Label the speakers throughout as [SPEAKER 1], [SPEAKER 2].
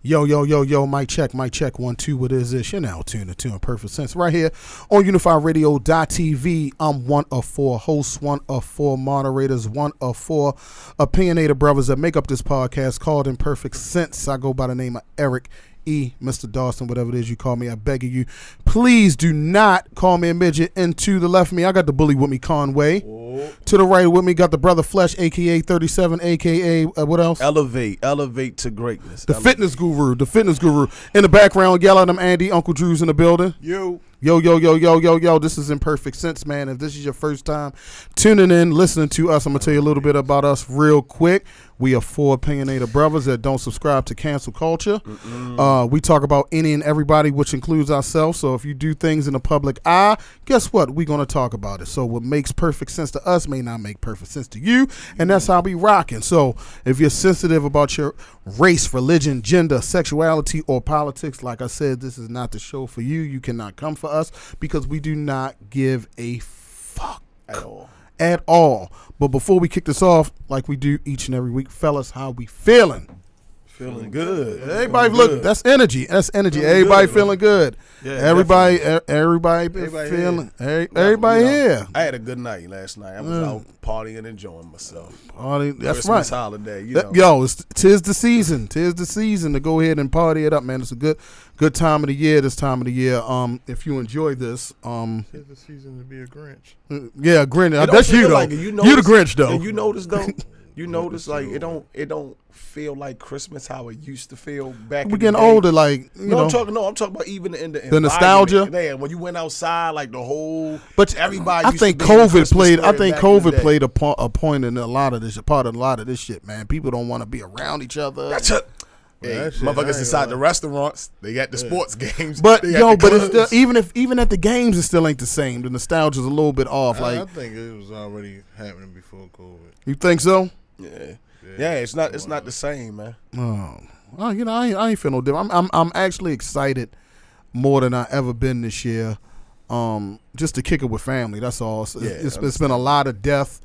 [SPEAKER 1] Yo, mic check, 1, 2, what is this? You're now tuned into Imperfect Sense right here on UnifiedRadio.tv. I'm one of 4 hosts, one of 4 moderators, one of 4 opinionated brothers that make up this podcast called Imperfect Sense. I go by the name of Eric E. Mr. Dawson, whatever it is you call me, I beg of you. Please do not call me a midget. And to the left of me, I got the bully with me, Conway. Oh. To the right with me, got the brother Flesh, a.k.a. 37, a.k.a. What else?
[SPEAKER 2] Elevate to greatness.
[SPEAKER 1] The fitness guru. In the background, yell at them, Andy, Uncle Drew's in the building.
[SPEAKER 2] Yo.
[SPEAKER 1] This is Imperfect Sense, man. If this is your first time tuning in, listening to us, I'm going to tell you a little bit about us real quick. We are 4 opinionated brothers that don't subscribe to cancel culture. We talk about any and everybody, which includes ourselves. So if you do things in the public eye, guess what? We're going to talk about it. So what makes perfect sense to us may not make perfect sense to you, and that's how we rocking. So if you're sensitive about your race, religion, gender, sexuality, or politics, like I said, this is not the show for you. You cannot come for us because we do not give a fuck at all. But before we kick this off, like we do each and every week, fellas, how we feeling?
[SPEAKER 2] Feeling good.
[SPEAKER 1] Everybody look, that's energy. Everybody feeling good. Yeah, everybody feeling. Everybody here.
[SPEAKER 2] I had a good night last night. I was out partying and enjoying myself.
[SPEAKER 1] That's
[SPEAKER 2] Christmas
[SPEAKER 1] right.
[SPEAKER 2] holiday,
[SPEAKER 1] Yo, tis the season. Tis the season to go ahead and party it up, man. It's a good time of the year. This time of the year. If you enjoy this,
[SPEAKER 3] tis the season to be a Grinch.
[SPEAKER 1] Yeah, Grinch. That's you though.
[SPEAKER 2] Like,
[SPEAKER 1] you the Grinch though.
[SPEAKER 2] And you notice though. You notice like it don't feel like Christmas how it used to feel back.
[SPEAKER 1] We're getting older, like
[SPEAKER 2] I'm talking about even in the
[SPEAKER 1] nostalgia.
[SPEAKER 2] Yeah, when you went outside, like the whole.
[SPEAKER 1] But
[SPEAKER 2] everybody.
[SPEAKER 1] I think COVID played a point in a lot of this shit, man. People don't want to be around each other.
[SPEAKER 2] Motherfuckers inside the restaurants, they got the sports games.
[SPEAKER 1] But it's still, even at the games, it still ain't the same. The nostalgia's a little bit off.
[SPEAKER 3] I think it was already happening before COVID.
[SPEAKER 1] You think so?
[SPEAKER 2] Yeah. It's not the same, man.
[SPEAKER 1] I ain't feel no different. I'm actually excited more than I ever been this year. Just to kick it with family. That's all. It's been a lot of death.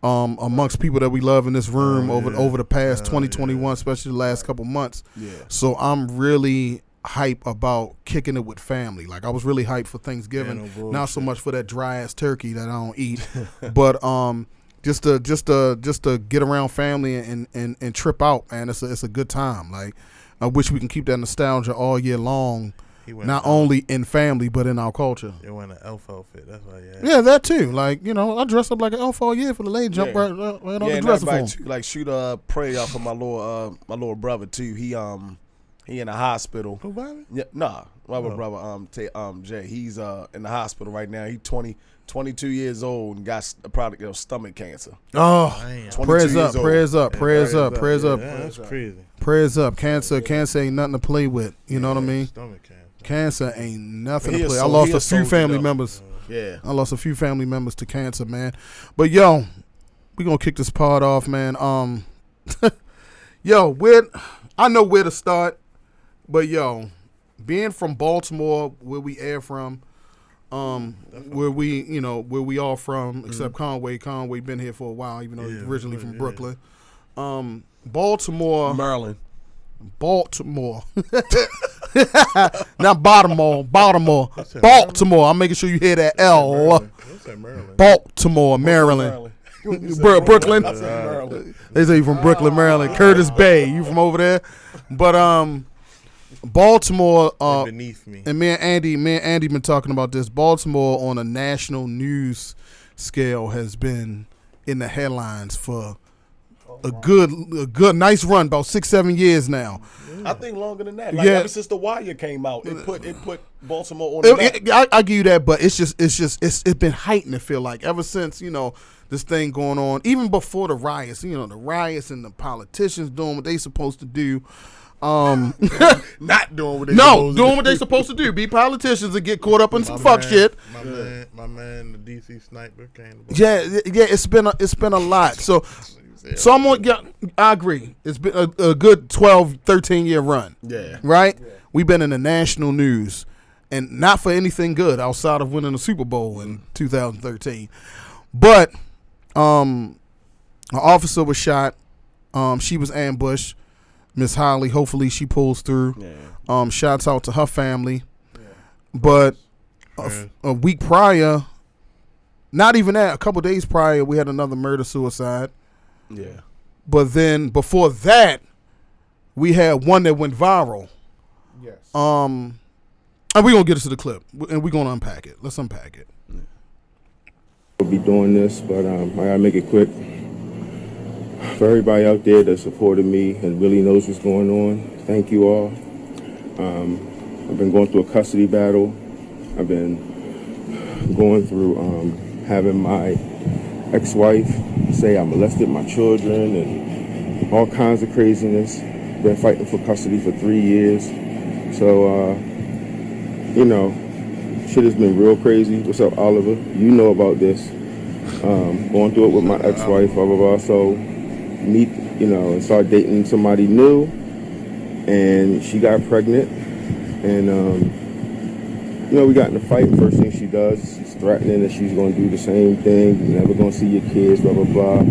[SPEAKER 1] Amongst people that we love in this room over the past 2021, especially the last couple months. Yeah. So I'm really hype about kicking it with family. Like I was really hyped for Thanksgiving, not so much for that dry ass turkey that I don't eat, but just to get around family and trip out, man. It's a good time. Like I wish we can keep that nostalgia all year long. Not only in family, but in our culture.
[SPEAKER 3] You went an elf outfit. That's why.
[SPEAKER 1] Yeah, that too. Like I dress up like an elf all year for the lady. Jump right on the dresser for him.
[SPEAKER 2] Like shoot a prayer for my little brother too. He in the hospital.
[SPEAKER 3] Who, Bobby?
[SPEAKER 2] Yeah, my brother Jay. He's in the hospital right now. He's 22 years old and got a product of stomach cancer.
[SPEAKER 1] Oh, prayers up.
[SPEAKER 3] Yeah, that's crazy.
[SPEAKER 1] Prayers up. Cancer ain't nothing to play with. You know what I mean?
[SPEAKER 3] Stomach cancer.
[SPEAKER 1] Cancer ain't nothing to play. I lost a few family members.
[SPEAKER 2] Yeah.
[SPEAKER 1] I lost a few family members to cancer, man. But yo, we gonna kick this part off, man. I know where to start, but yo, being from Baltimore, where we air from, where we all from, except Conway. Conway been here for a while, even though he's originally from Brooklyn. Baltimore.
[SPEAKER 2] Maryland.
[SPEAKER 1] Baltimore. Not Baltimore. I'm making sure you hear that L. Baltimore, Maryland. Brooklyn. They say you from Brooklyn, Maryland. Curtis Bay. You from over there? But Baltimore,
[SPEAKER 3] beneath me.
[SPEAKER 1] And me and Andy been talking about this. Baltimore on a national news scale has been in the headlines for a good nice run, about 6-7 years now.
[SPEAKER 2] I think longer than that. Ever since The Wire came out, it put Baltimore on the map.
[SPEAKER 1] I give you that, but it's been heightened. I feel like ever since this thing going on, even before the riots. The riots and the politicians doing what they supposed to do.
[SPEAKER 2] Not doing what they
[SPEAKER 1] doing what they supposed to do. Be politicians and get caught up in some fuck shit.
[SPEAKER 3] My man, the DC sniper came.
[SPEAKER 1] Yeah. It's been a lot. So I agree. It's been a good 12, 13-year run.
[SPEAKER 2] Yeah.
[SPEAKER 1] Right? Yeah. We've been in the national news, and not for anything good outside of winning the Super Bowl in 2013. But an officer was shot. She was ambushed. Miss Holly. Hopefully she pulls through.
[SPEAKER 2] Yeah.
[SPEAKER 1] Shouts out to her family. Yeah. But a week prior, not even that, a couple days prior, we had another murder-suicide.
[SPEAKER 2] Yeah.
[SPEAKER 1] But then before that, we had one that went viral.
[SPEAKER 3] Yes.
[SPEAKER 1] And we're going to get into the clip, and we're going to unpack it. Let's unpack it.
[SPEAKER 4] We'll be doing this, but I gotta make it quick. For everybody out there that supported me and really knows what's going on, thank you all. I've been going through a custody battle. I've been going through having my ex-wife say I molested my children and all kinds of craziness. Been fighting for custody for 3 years. So, shit has been real crazy. What's up, Oliver? You know about this. Going through it with my ex-wife, blah, blah, blah. So, and start dating somebody new. And she got pregnant. And, we got in a fight. First thing she does is threatening that she's going to do the same thing. You're never going to see your kids, blah, blah, blah.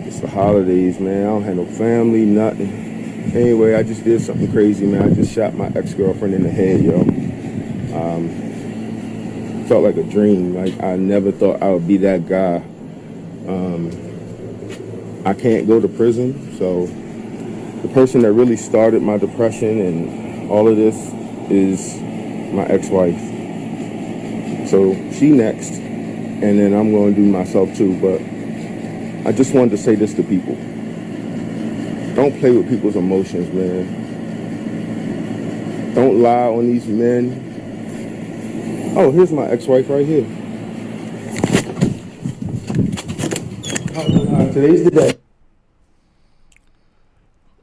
[SPEAKER 4] It's the holidays, man. I don't have no family, nothing. Anyway, I just did something crazy, man. I just shot my ex-girlfriend in the head, yo. Felt like a dream. Like, I never thought I would be that guy. I can't go to prison, so the person that really started my depression and all of this is my ex-wife. So she next, and then I'm going to do myself too. But I just wanted to say this to people. Don't play with people's emotions, man. Don't lie on these men. Oh, here's my ex-wife right here. Today's the day.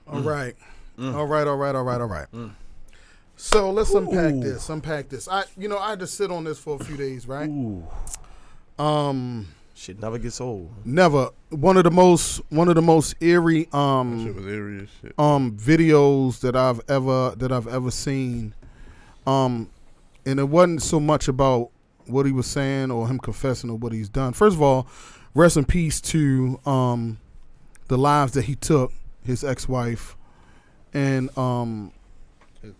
[SPEAKER 1] All right. All right. So let's unpack this. I had to sit on this for a few days, right?
[SPEAKER 2] Shit never gets old.
[SPEAKER 1] Never. One of the most eerie
[SPEAKER 3] Shit was eerie as shit.
[SPEAKER 1] videos that I've ever seen. And it wasn't so much about what he was saying or him confessing or what he's done. First of all, rest in peace to the lives that he took, his ex-wife and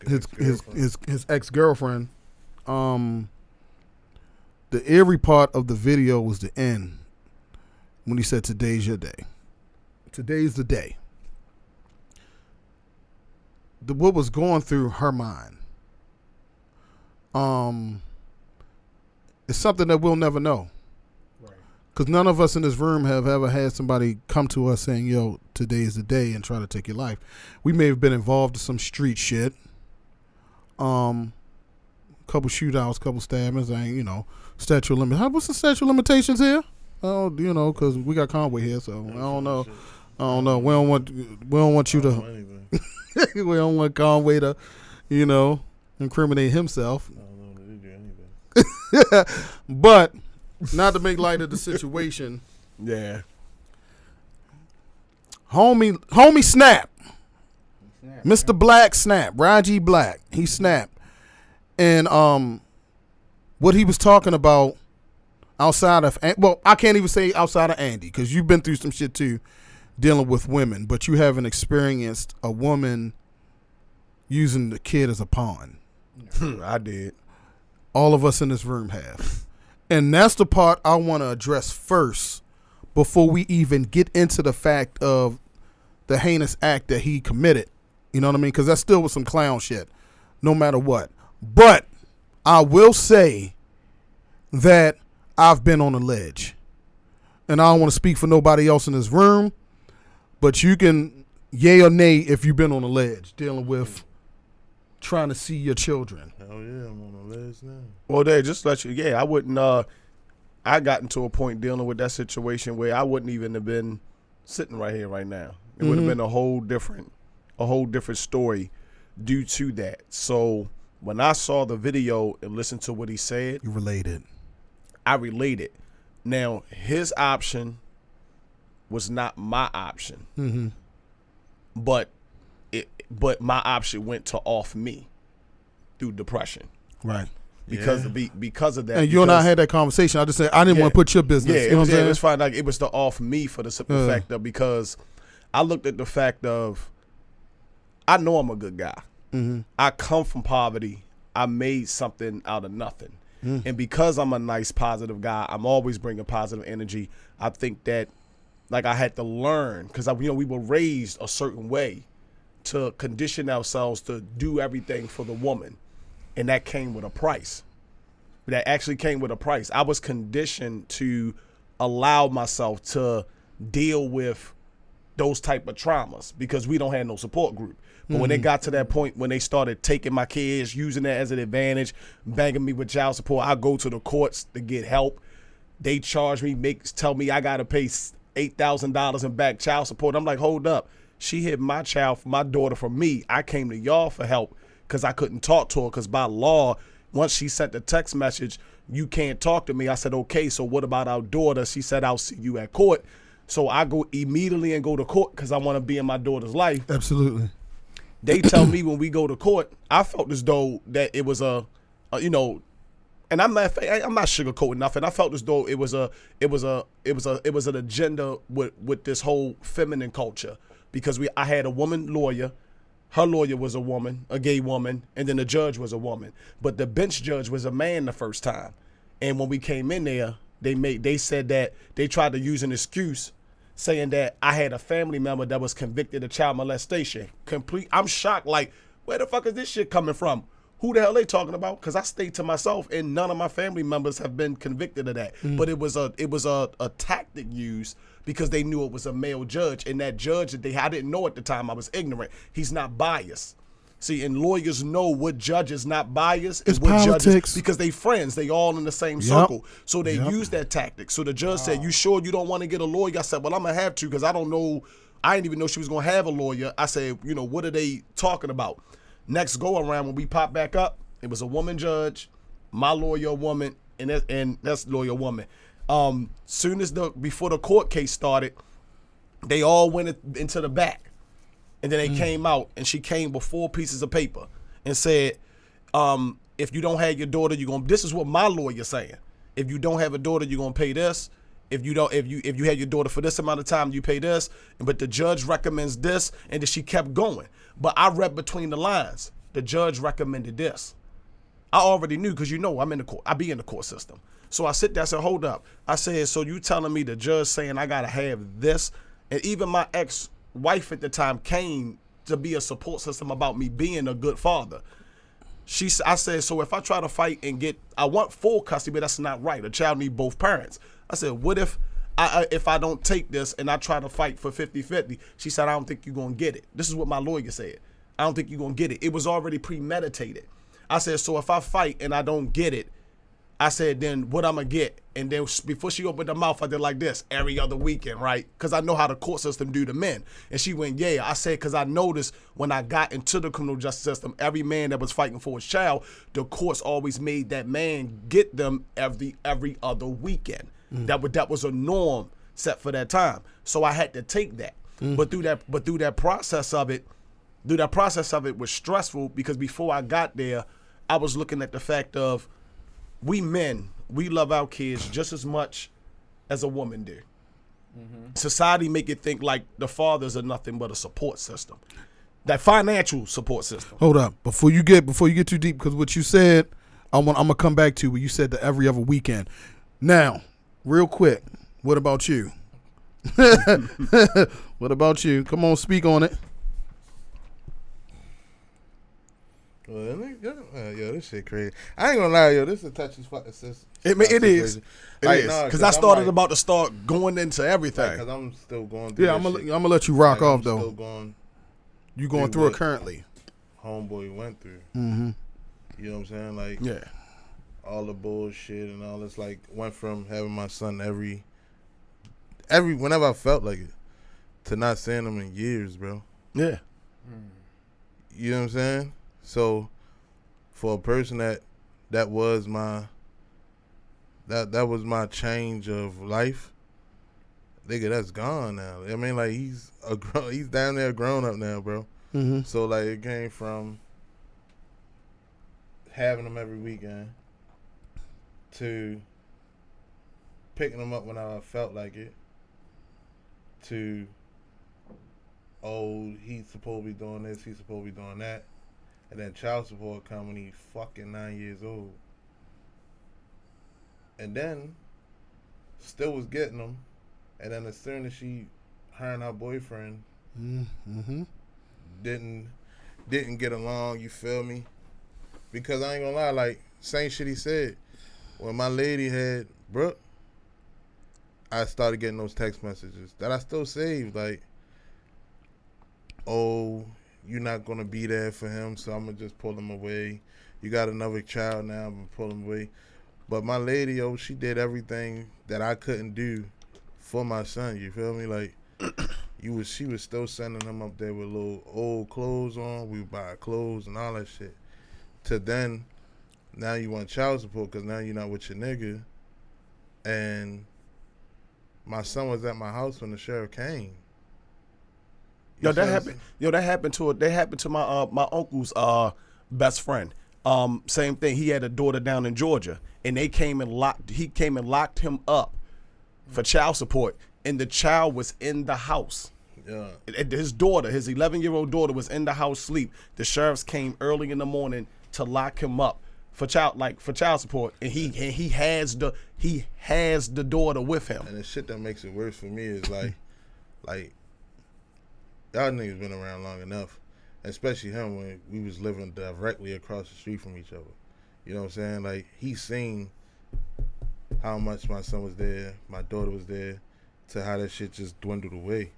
[SPEAKER 1] his ex-girlfriend. The eerie part of the video was the end when he said, "Today's your day. Today's the day." What was going through her mind? It's something that we'll never know. Because none of us in this room have ever had somebody come to us saying, "Yo, today is the day," and try to take your life. We may have been involved in some street shit. Couple shootouts, couple stabbings, and statute limit. What's the statute of limitations here? Oh, because we got Conway here, so I don't know. We don't want you to. We don't want Conway to, incriminate himself.
[SPEAKER 3] I don't know what they do anyway.
[SPEAKER 1] But not to make light of the situation.
[SPEAKER 2] Yeah.
[SPEAKER 1] Homie snap. Mr. Black snap. Raji Black. He snapped. And what he was talking about outside of, I can't even say outside of Andy, because you've been through some shit too, dealing with women, but you haven't experienced a woman using the kid as a pawn.
[SPEAKER 2] I did.
[SPEAKER 1] All of us in this room have. And that's the part I want to address first before we even get into the fact of the heinous act that he committed. You know what I mean? Because that still was some clown shit, no matter what. But I will say that I've been on a ledge. And I don't want to speak for nobody else in this room, but you can yay or nay if you've been on a ledge dealing with trying to see your children.
[SPEAKER 3] Hell yeah, I'm on the ledge now.
[SPEAKER 2] Well, they just let you. Yeah, I wouldn't. I gotten to a point dealing with that situation where I wouldn't even have been sitting right here right now. It would have been a whole different story due to that. So when I saw the video and listened to what he said,
[SPEAKER 1] You related.
[SPEAKER 2] I related. Now his option was not my option, but my option went to off me through depression.
[SPEAKER 1] Right.
[SPEAKER 2] Because of that.
[SPEAKER 1] And you and I had that conversation. I just said I didn't want to put your business.
[SPEAKER 2] Yeah,
[SPEAKER 1] you know what I'm saying?
[SPEAKER 2] It was fine. Like, it was the off me for the simple fact of, because I looked at the fact of I know I'm a good guy.
[SPEAKER 1] Mm-hmm.
[SPEAKER 2] I come from poverty. I made something out of nothing. And because I'm a nice, positive guy, I'm always bringing positive energy. I think that, like, I had to learn because, we were raised a certain way to condition ourselves to do everything for the woman. And that came with a price. That actually came with a price. I was conditioned to allow myself to deal with those type of traumas because we don't have no support group. But when they got to that point, when they started taking my kids, using that as an advantage, banging me with child support, I go to the courts to get help. They charge me, tell me I got to pay $8,000 in back child support. I'm like, hold up. She hid my daughter from me. I came to y'all for help because I couldn't talk to her because by law, once she sent the text message, you can't talk to me. I said, okay, so what about our daughter? She said, I'll see you at court. So I go immediately and go to court because I want to be in my daughter's life.
[SPEAKER 1] Absolutely.
[SPEAKER 2] They tell me when we go to court, I felt as though that it was and I'm not sugarcoating nothing. I felt as though it was an agenda with this whole feminine culture because I had a woman lawyer, her lawyer was a woman, a gay woman, and then the judge was a woman. But the bench judge was a man the first time. And when we came in there, they said that they tried to use an excuse saying that I had a family member that was convicted of child molestation. I'm shocked, like, where the fuck is this shit coming from? Who the hell they talking about? Because I stayed to myself, and none of my family members have been convicted of that. But it was a tactic used because they knew it was a male judge, and that judge that I didn't know at the time. I was ignorant. He's not biased. See, and lawyers know what judge is not biased and
[SPEAKER 1] It's
[SPEAKER 2] what
[SPEAKER 1] politics.
[SPEAKER 2] judges, because they friends, they all in the same circle. So they use that tactic. So the judge said, you sure you don't want to get a lawyer? I said, well, I'm going to have to because I don't know. I didn't even know she was going to have a lawyer. I said, what are they talking about? Next go around when we pop back up, it was a woman judge, my lawyer a woman, and that's lawyer woman. Soon as before the court case started, they all went into the back. And then they came out, and she came with 4 pieces of paper and said, if you don't have your daughter, this is what my lawyer's saying. If you don't have a daughter, you're gonna pay this. If you had your daughter for this amount of time, you pay this. But the judge recommends this, and then she kept going. But I read between the lines. The judge recommended this. I already knew because I'm in the court. I be in the court system. So I sit there, I said, hold up. I said, so you telling me the judge saying I gotta have this? And even my ex-wife at the time came to be a support system about me being a good father. I said, so if I try to fight and I want full custody, but that's not right. A child needs both parents. I said, what if I don't take this and I try to fight for 50-50? She said, I don't think you're going to get it. This is what my lawyer said. I don't think you're going to get it. It was already premeditated. I said, so if I fight and I don't get it, I said, then what I'm going to get? And then before she opened her mouth, I did like this every other weekend, right? Because I know how the court system do to men. And she went, yeah. I said, because I noticed when I got into the criminal justice system, every man that was fighting for his child, the courts always made that man get them every other weekend. That was a norm set for that time. So I had to take that. But through that process of it was stressful because before I got there, I was looking at the fact of we men, we love our kids just as much as a woman do. Society make it think like the fathers are nothing but a support system, that financial support system.
[SPEAKER 1] Hold up, before you get too deep, because what you said, I'm gonna come back to what you said, the every other weekend. Now, real quick, what about you? What about you? Come on, speak on it.
[SPEAKER 3] Well, yo, this shit crazy. I ain't gonna lie, yo, this is a touchy fucking system.
[SPEAKER 2] It is. Because I started about to start going into everything.
[SPEAKER 3] Because I'm still going through.
[SPEAKER 1] Yeah, I'm gonna let you rock off though. You going through it currently?
[SPEAKER 3] Homeboy went through.
[SPEAKER 1] Mm-hmm.
[SPEAKER 3] You know what I'm saying? Like,
[SPEAKER 1] yeah,
[SPEAKER 3] all the bullshit and all this. Like, went from having my son every whenever I felt like it to not seeing him in years, bro.
[SPEAKER 2] Yeah.
[SPEAKER 3] You know what I'm saying? So, for a person that was my change of life, nigga, that's gone now. I mean, like, he's down there grown up now, bro.
[SPEAKER 1] Mm-hmm.
[SPEAKER 3] So, like, it came from having him every weekend to picking him up when I felt like it to oh, he's supposed to be doing this, he's supposed to be doing that. And then child support come when he's fucking 9 years old. And then, still was getting them. And then as soon as her and her boyfriend didn't get along, you feel me? Because I ain't gonna lie, like, same shit he said. When my lady had Brooke, I started getting those text messages that I still saved, like, oh, you're not gonna be there for him, so I'm gonna just pull him away. You got another child now, I'm gonna pull him away. But my lady, she did everything that I couldn't do for my son, you feel me? Like, she was still sending him up there with little old clothes on. We would buy clothes and all that shit. To then, now you want child support because now you're not with your nigga. And my son was at my house when the sheriff came.
[SPEAKER 2] That happened to my uncle's best friend. Same thing. He had a daughter down in Georgia, and he came and locked him up for child support, and the child was in the house.
[SPEAKER 3] Yeah.
[SPEAKER 2] His daughter, his 11-year-old daughter, was in the house asleep. The sheriffs came early in the morning to lock him up for child support, and he has the daughter with him.
[SPEAKER 3] And the shit that makes it worse for me is like y'all niggas been around long enough, especially him when we was living directly across the street from each other. You know what I'm saying? Like, he seen how much my son was there, my daughter was there, to how that shit just dwindled away.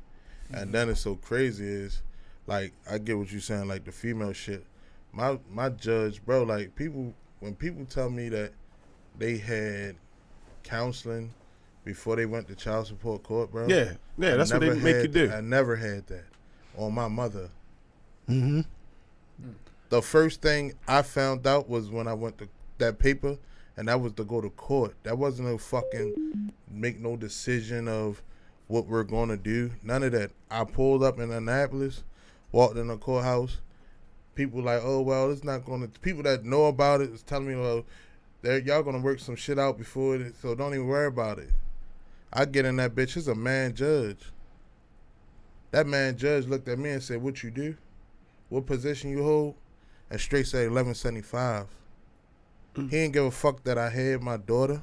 [SPEAKER 3] And then it's so crazy is, like, I get what you're saying, like the female shit. My judge, bro, like, when people tell me that they had counseling before they went to child support court, bro.
[SPEAKER 2] Yeah, that's what they make you do.
[SPEAKER 3] I never had that on my mother.
[SPEAKER 1] Mm-hmm.
[SPEAKER 3] The first thing I found out was when I went to that paper, and that was to go to court. That wasn't a fucking make no decision of what we're going to do. None of that. I pulled up in Annapolis, walked in the courthouse. People like, oh, well, it's not going to... People that know about it is telling me, well, y'all going to work some shit out before it, so don't even worry about it. I get in that bitch. It's a man judge. That man judge looked at me and said, what you do? What position you hold? And straight said 1175. He didn't give a fuck that I had my daughter.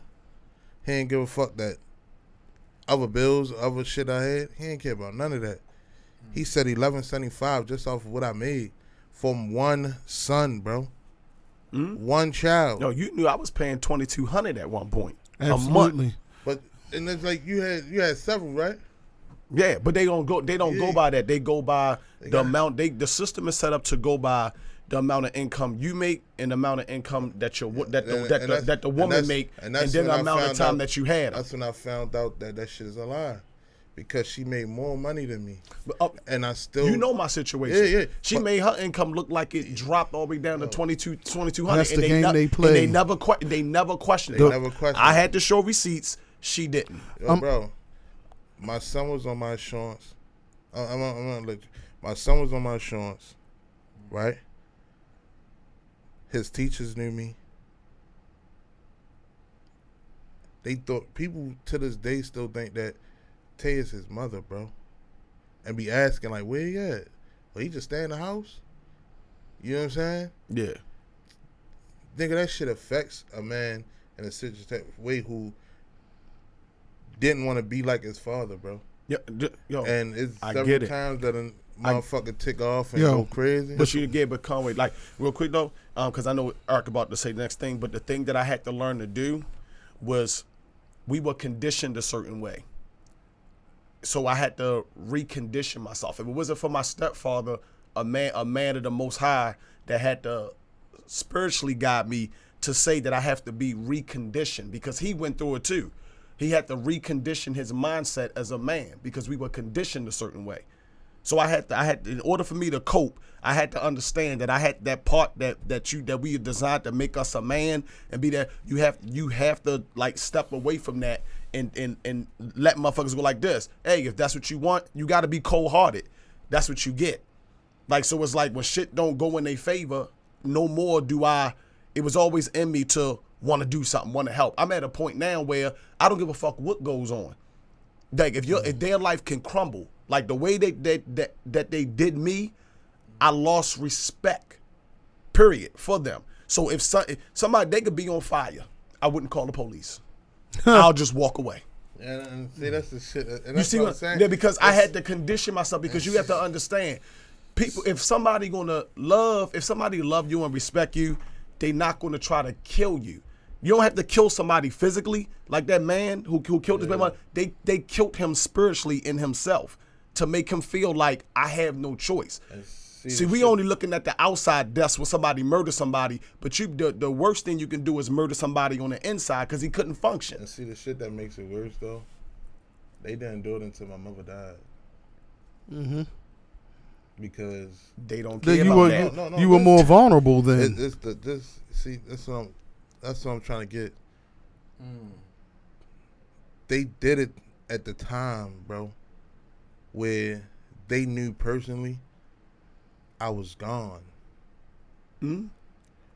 [SPEAKER 3] He didn't give a fuck that other bills, other shit I had. He didn't care about none of that. He said 1175 just off of what I made from one son, bro. One child.
[SPEAKER 2] No, you knew I was paying $2,200 at one point.
[SPEAKER 1] Absolutely.
[SPEAKER 2] A month.
[SPEAKER 3] But and it's like you had several, right?
[SPEAKER 2] Yeah, but they don't go by that. They go by the amount. The system is set up to go by the amount of income you make and the amount of income that the woman make, and then the amount of time that you had.
[SPEAKER 3] That's when I found out that shit is a lie, because she made more money than me, and I still.
[SPEAKER 2] You know my situation.
[SPEAKER 3] Yeah.
[SPEAKER 2] She made her income look like it dropped all the way down to $2,200.
[SPEAKER 1] That's the game they play.
[SPEAKER 2] And they never questioned it. I had to show receipts. She didn't.
[SPEAKER 3] Yo, bro, my son was on my insurance. I'm gonna let you. My son was on my insurance, right? His teachers knew me. They thought, people to this day still think that Tay is his mother, bro. And be asking, like, where he at? Well, he just stay in the house? You know what I'm saying?
[SPEAKER 2] Yeah.
[SPEAKER 3] Think of that shit affects a man in a situation way who didn't want to be like his father, bro.
[SPEAKER 2] Yeah, yo,
[SPEAKER 3] and it's
[SPEAKER 2] I
[SPEAKER 3] several
[SPEAKER 2] get it.
[SPEAKER 3] times that a motherfucker tick off and go crazy.
[SPEAKER 2] But you get, but Conway, like, real quick though, because I know Eric about to say the next thing, but the thing that I had to learn to do was we were conditioned a certain way. So I had to recondition myself. If it wasn't for my stepfather, a man of the Most High that had to spiritually guide me to say that I have to be reconditioned, because he went through it too. He had to recondition his mindset as a man because we were conditioned a certain way. So I had in order for me to cope, I had to understand that I had that part that we designed to make us a man and be that you have to like step away from that and let motherfuckers go like this. Hey, if that's what you want, you got to be cold-hearted. That's what you get. Like, so it's like when shit don't go in their favor, no more do I. It was always in me to want to do something, want to help. I'm at a point now where I don't give a fuck what goes on. Like, if their life can crumble, Like the way that they did me, I lost respect, period, for them. So if somebody, they could be on fire, I wouldn't call the police. I'll just walk away.
[SPEAKER 3] And see, that's the shit. And
[SPEAKER 2] You
[SPEAKER 3] that's
[SPEAKER 2] see
[SPEAKER 3] what
[SPEAKER 2] what
[SPEAKER 3] I'm saying?
[SPEAKER 2] Yeah, because I had to condition myself, because you have to understand, people, if somebody love you and respect you, they not gonna try to kill you. You don't have to kill somebody physically, like that man who killed his man. They killed him spiritually in himself to make him feel like I have no choice. See, we only looking at the outside deaths when somebody murders somebody, but the worst thing you can do is murder somebody on the inside because he couldn't function.
[SPEAKER 3] And see, the shit that makes it worse, though, they didn't do it until my mother died. Mm-hmm. Because
[SPEAKER 2] they don't care
[SPEAKER 1] you
[SPEAKER 2] about
[SPEAKER 1] were,
[SPEAKER 2] that.
[SPEAKER 1] No, you were more vulnerable then.
[SPEAKER 3] That's what I'm trying to get. They did it at the time, bro, where they knew personally I was gone.
[SPEAKER 2] Mm-hmm.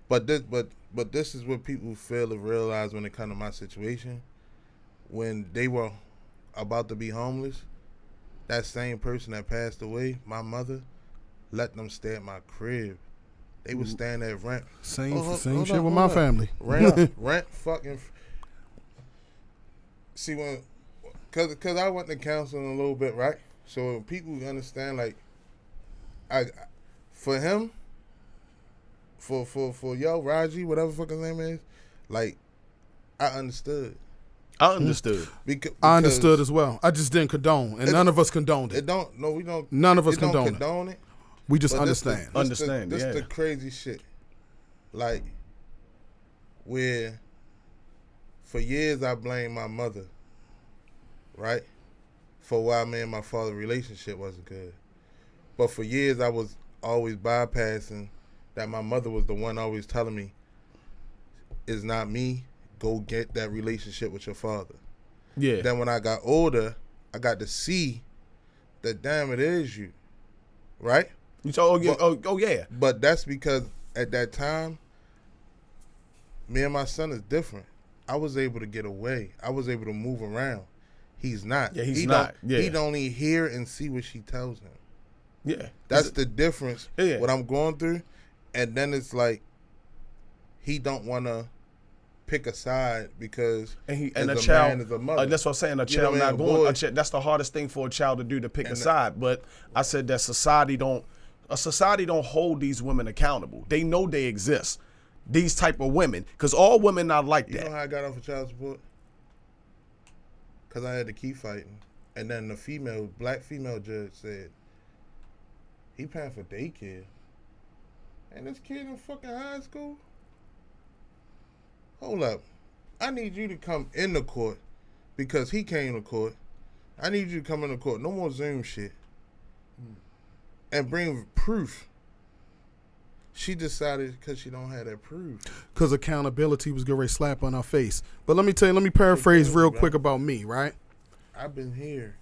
[SPEAKER 3] But this is what people fail to realize when it comes to my situation. When they were about to be homeless, that same person that passed away, my mother, let them stay at my crib. They was staying at rent.
[SPEAKER 1] Same shit with my family.
[SPEAKER 3] Rent fucking. See, cause I went to counseling a little bit, right? So people understand, like, for him, for yo Raji, whatever fucking name is, like, I understood.
[SPEAKER 2] I understood.
[SPEAKER 3] Because
[SPEAKER 1] I understood as well. I just didn't condone, and none of us condoned it.
[SPEAKER 3] We don't.
[SPEAKER 1] None of us
[SPEAKER 3] don't
[SPEAKER 1] condone
[SPEAKER 3] it.
[SPEAKER 1] We just
[SPEAKER 3] But
[SPEAKER 1] understand.
[SPEAKER 3] This the crazy shit. Like, where for years I blamed my mother, right? For why me and my father's relationship wasn't good. But for years I was always bypassing that my mother was the one always telling me, it's not me, go get that relationship with your father.
[SPEAKER 2] Yeah.
[SPEAKER 3] Then when I got older, I got to see that, damn, it is you, right?
[SPEAKER 2] Yeah.
[SPEAKER 3] But that's because at that time, me and my son is different. I was able to get away. I was able to move around. He's not.
[SPEAKER 2] Yeah, he's not.
[SPEAKER 3] He don't only hear and see what she tells him.
[SPEAKER 2] Yeah.
[SPEAKER 3] That's the difference.
[SPEAKER 2] Yeah.
[SPEAKER 3] What I'm going through. And then it's like, he don't want to pick a side because
[SPEAKER 2] and a
[SPEAKER 3] child
[SPEAKER 2] man
[SPEAKER 3] is a mother.
[SPEAKER 2] That's what I'm saying. A child not going. That's the hardest thing for a child to do, to pick a side. But I said that society don't hold these women accountable. They know they exist. These type of women, because all women not like that.
[SPEAKER 3] You know how I got off of child support? Because I had to keep fighting. And then the black female judge said, he paying for daycare. And this kid in fucking high school? Hold up. I need you to come in the court because he came to court. I need you to come in the court. No more Zoom shit. And bring proof. She decided because she don't have that proof.
[SPEAKER 1] Because accountability was getting ready to slap on our face. But let me paraphrase real quick about me, right?
[SPEAKER 3] I've been here.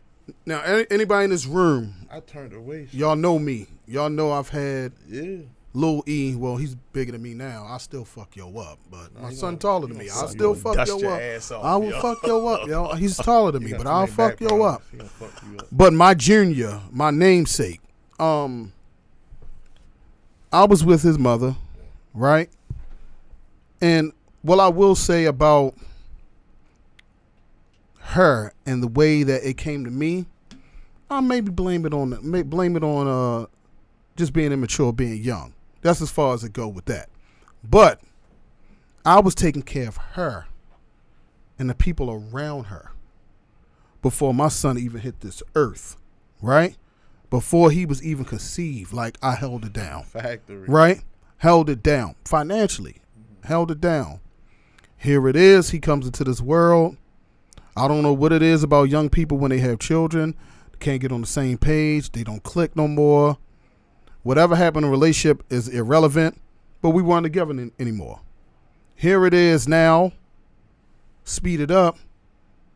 [SPEAKER 1] Now, anybody in this room,
[SPEAKER 3] I turned away.
[SPEAKER 1] Y'all know me. Y'all know I've had Lil E. Well, he's bigger than me now. I still fuck yo up. But my son taller than me. I'll still fuck yo up. I will fuck yo up, yo. He's taller than me, but I'll fuck yo up. But my junior, my namesake, I was with his mother, right? And what I will say about her and the way that it came to me, I maybe blame it on just being immature, being young. That's as far as it go with that. But I was taking care of her and the people around her before my son even hit this earth, right? Before he was even conceived, like, I held it down.
[SPEAKER 3] Factory.
[SPEAKER 1] Right? Held it down. Financially. Held it down. Here it is. He comes into this world. I don't know what it is about young people when they have children. They can't get on the same page. They don't click no more. Whatever happened in a relationship is irrelevant, but we weren't together anymore. Here it is now. Speed it up.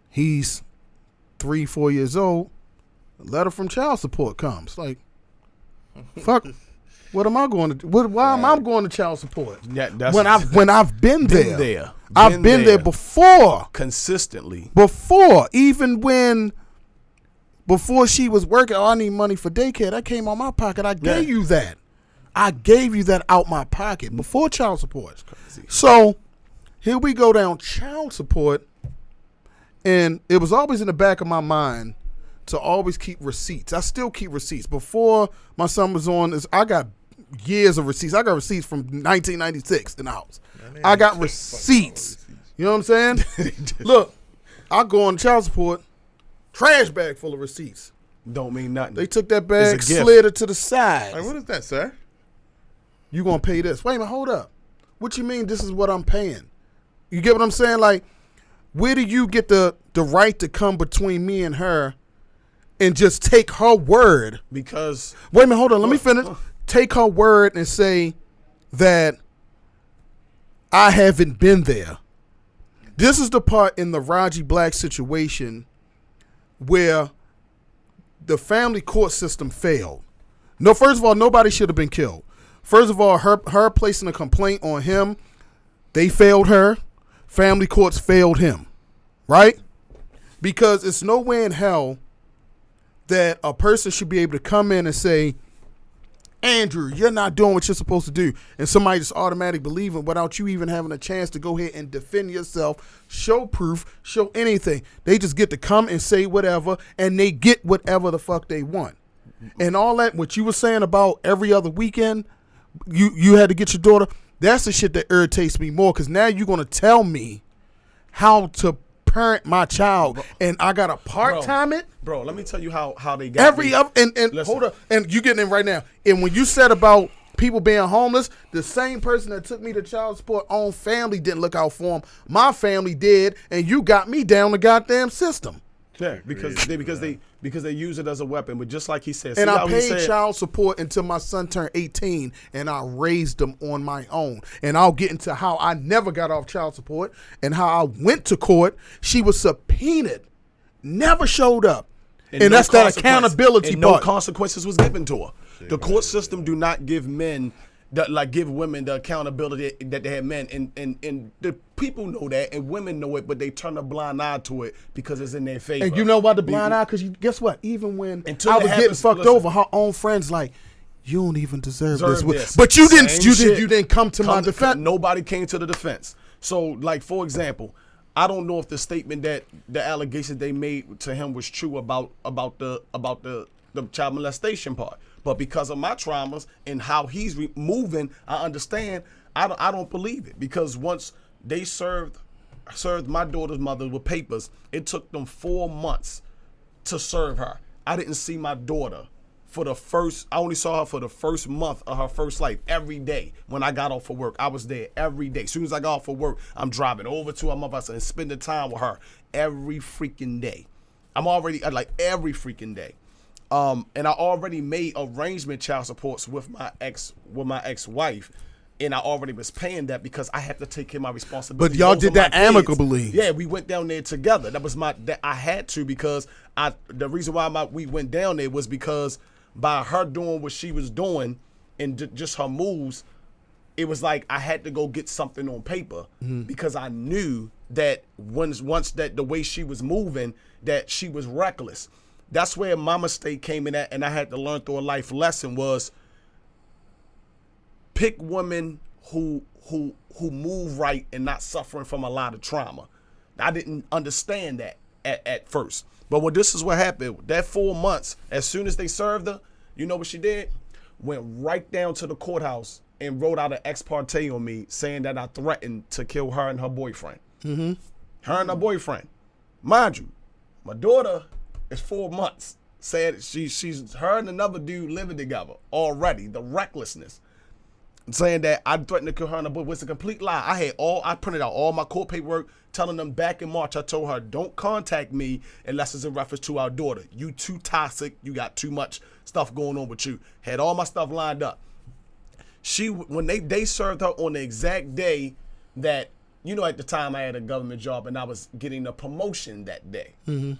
[SPEAKER 1] He's 3-4 years old. A letter from child support comes. Like, fuck, what am I going to do? Why am I going to child support?
[SPEAKER 2] Yeah,
[SPEAKER 1] when I've been there. I've been there before.
[SPEAKER 2] Consistently.
[SPEAKER 1] Before. Even when before she was working, I need money for daycare. That came out my pocket. I gave you that. I gave you that out my pocket before child support. So here we go down child support. And it was always in the back of my mind to always keep receipts. I still keep receipts. Before my son was on this, I got years of receipts. I got receipts from 1996 in the house. I got receipts. You know what I'm saying? Look, I go on child support, trash bag full of receipts.
[SPEAKER 2] Don't mean nothing.
[SPEAKER 1] They took that bag, slid it to the side.
[SPEAKER 3] Hey, what is that, sir?
[SPEAKER 1] You gonna pay this? Wait a minute, hold up. What you mean this is what I'm paying? You get what I'm saying? Like, where do you get the right to come between me and her and just take her word?
[SPEAKER 2] Because
[SPEAKER 1] wait a minute, hold on, let me finish. Take her word and say that I haven't been there. This is the part in the Raji Black situation where the family court system failed. No, first of all, nobody should have been killed. First of all, her placing a complaint on him, they failed her. Family courts failed him, right? Because it's no way in hell that a person should be able to come in and say, Andrew, you're not doing what you're supposed to do, and somebody just automatically believe it without you even having a chance to go ahead and defend yourself, show proof, show anything. They just get to come and say whatever, and they get whatever the fuck they want. And all that, what you were saying about every other weekend, you had to get your daughter, that's the shit that irritates me more, because now you're going to tell me how to parent my child, and I got to part-time it?
[SPEAKER 2] Bro, let me tell you how they got
[SPEAKER 1] every other, and hold up, and you getting in right now. And when you said about people being homeless, the same person that took me to child support own family didn't look out for them. My family did, and you got me down the goddamn system.
[SPEAKER 2] Yeah, because they use it as a weapon. But just like he said,
[SPEAKER 1] and I paid child support until my son turned 18, and I raised him on my own. And I'll get into how I never got off child support and how I went to court. She was subpoenaed, never showed up. And no, that's that accountability
[SPEAKER 2] and
[SPEAKER 1] part.
[SPEAKER 2] No consequences was given to her. The court system do not give men give women the accountability that they have men, and the people know that, and women know it, but they turn a blind eye to it because it's in their favor.
[SPEAKER 1] And you know why the blind eye? Because guess what? Even when I was getting fucked over, her own friends like, you don't even deserve this. But you didn't come to my defense.
[SPEAKER 2] Nobody came to the defense. So, like, for example, I don't know if the statement that the allegations they made to him was true about the child molestation part. But because of my traumas and how he's moving, I understand. I don't believe it, because once they served my daughter's mother with papers, it took them 4 months to serve her. I didn't see my daughter I only saw her for the first month of her first life. Every day when I got off of work, I was there every day. As soon as I got off of work, I'm driving over to her mother and spending time with her every freaking day. I'm already like every freaking day. And I already made arrangement child supports with my ex-wife, and I already was paying that because I had to take care of my responsibility.
[SPEAKER 1] But y'all did that amicably.
[SPEAKER 2] Yeah, we went down there together. That I had to, because the reason why we went down there was because by her doing what she was doing and just her moves, it was like I had to go get something on paper, because I knew that once that the way she was moving, that she was reckless. That's where my mistake came in at, and I had to learn through a life lesson, was pick women who move right and not suffering from a lot of trauma. I didn't understand that at first. But this is what happened. That 4 months, as soon as they served her, you know what she did? Went right down to the courthouse and wrote out an ex parte on me, saying that I threatened to kill her and her boyfriend. Mm-hmm. Her and her boyfriend. Mind you, my daughter is 4 months. Said she's her and another dude living together already. The recklessness. Saying that I threatened to kill her and her boy was a complete lie. I printed out all my court paperwork, telling them back in March, I told her, don't contact me unless it's in reference to our daughter. You too toxic. You got too much stuff going on with you. Had all my stuff lined up. When they served her on the exact day that, at the time I had a government job and I was getting a promotion that day. Mm-hmm.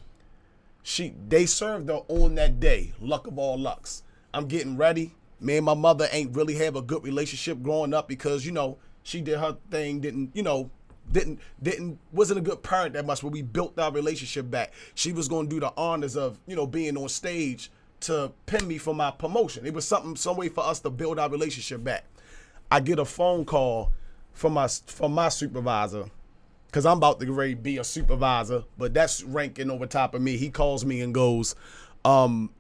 [SPEAKER 2] They served her on that day. Luck of all lucks. I'm getting ready. Me and my mother ain't really have a good relationship growing up because, she did her thing, didn't, wasn't a good parent that much, but we built our relationship back. She was going to do the honors of, being on stage to pin me for my promotion. It was some way for us to build our relationship back. I get a phone call from my supervisor, because I'm about to ready to be a supervisor, but that's ranking over top of me. He calls me and goes,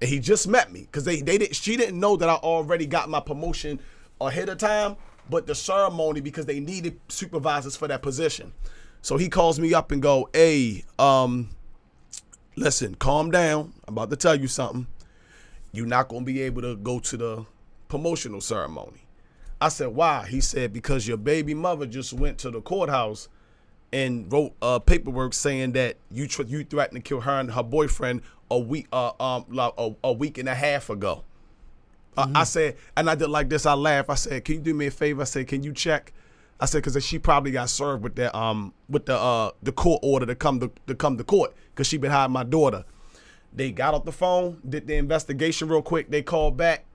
[SPEAKER 2] he just met me, because she didn't know that I already got my promotion ahead of time, but the ceremony, because they needed supervisors for that position. So he calls me up and go, hey, listen, calm down. I'm about to tell you something. You're not going to be able to go to the promotional ceremony. I said, why? He said, because your baby mother just went to the courthouse and wrote paperwork saying that you threatened to kill her and her boyfriend a week and a half ago. I said, and I did like this. I laughed. I said, can you do me a favor? I said, can you check? I said, because she probably got served with that the court order to come to court, because she been hiding my daughter. They got off the phone, did the investigation real quick. They called back.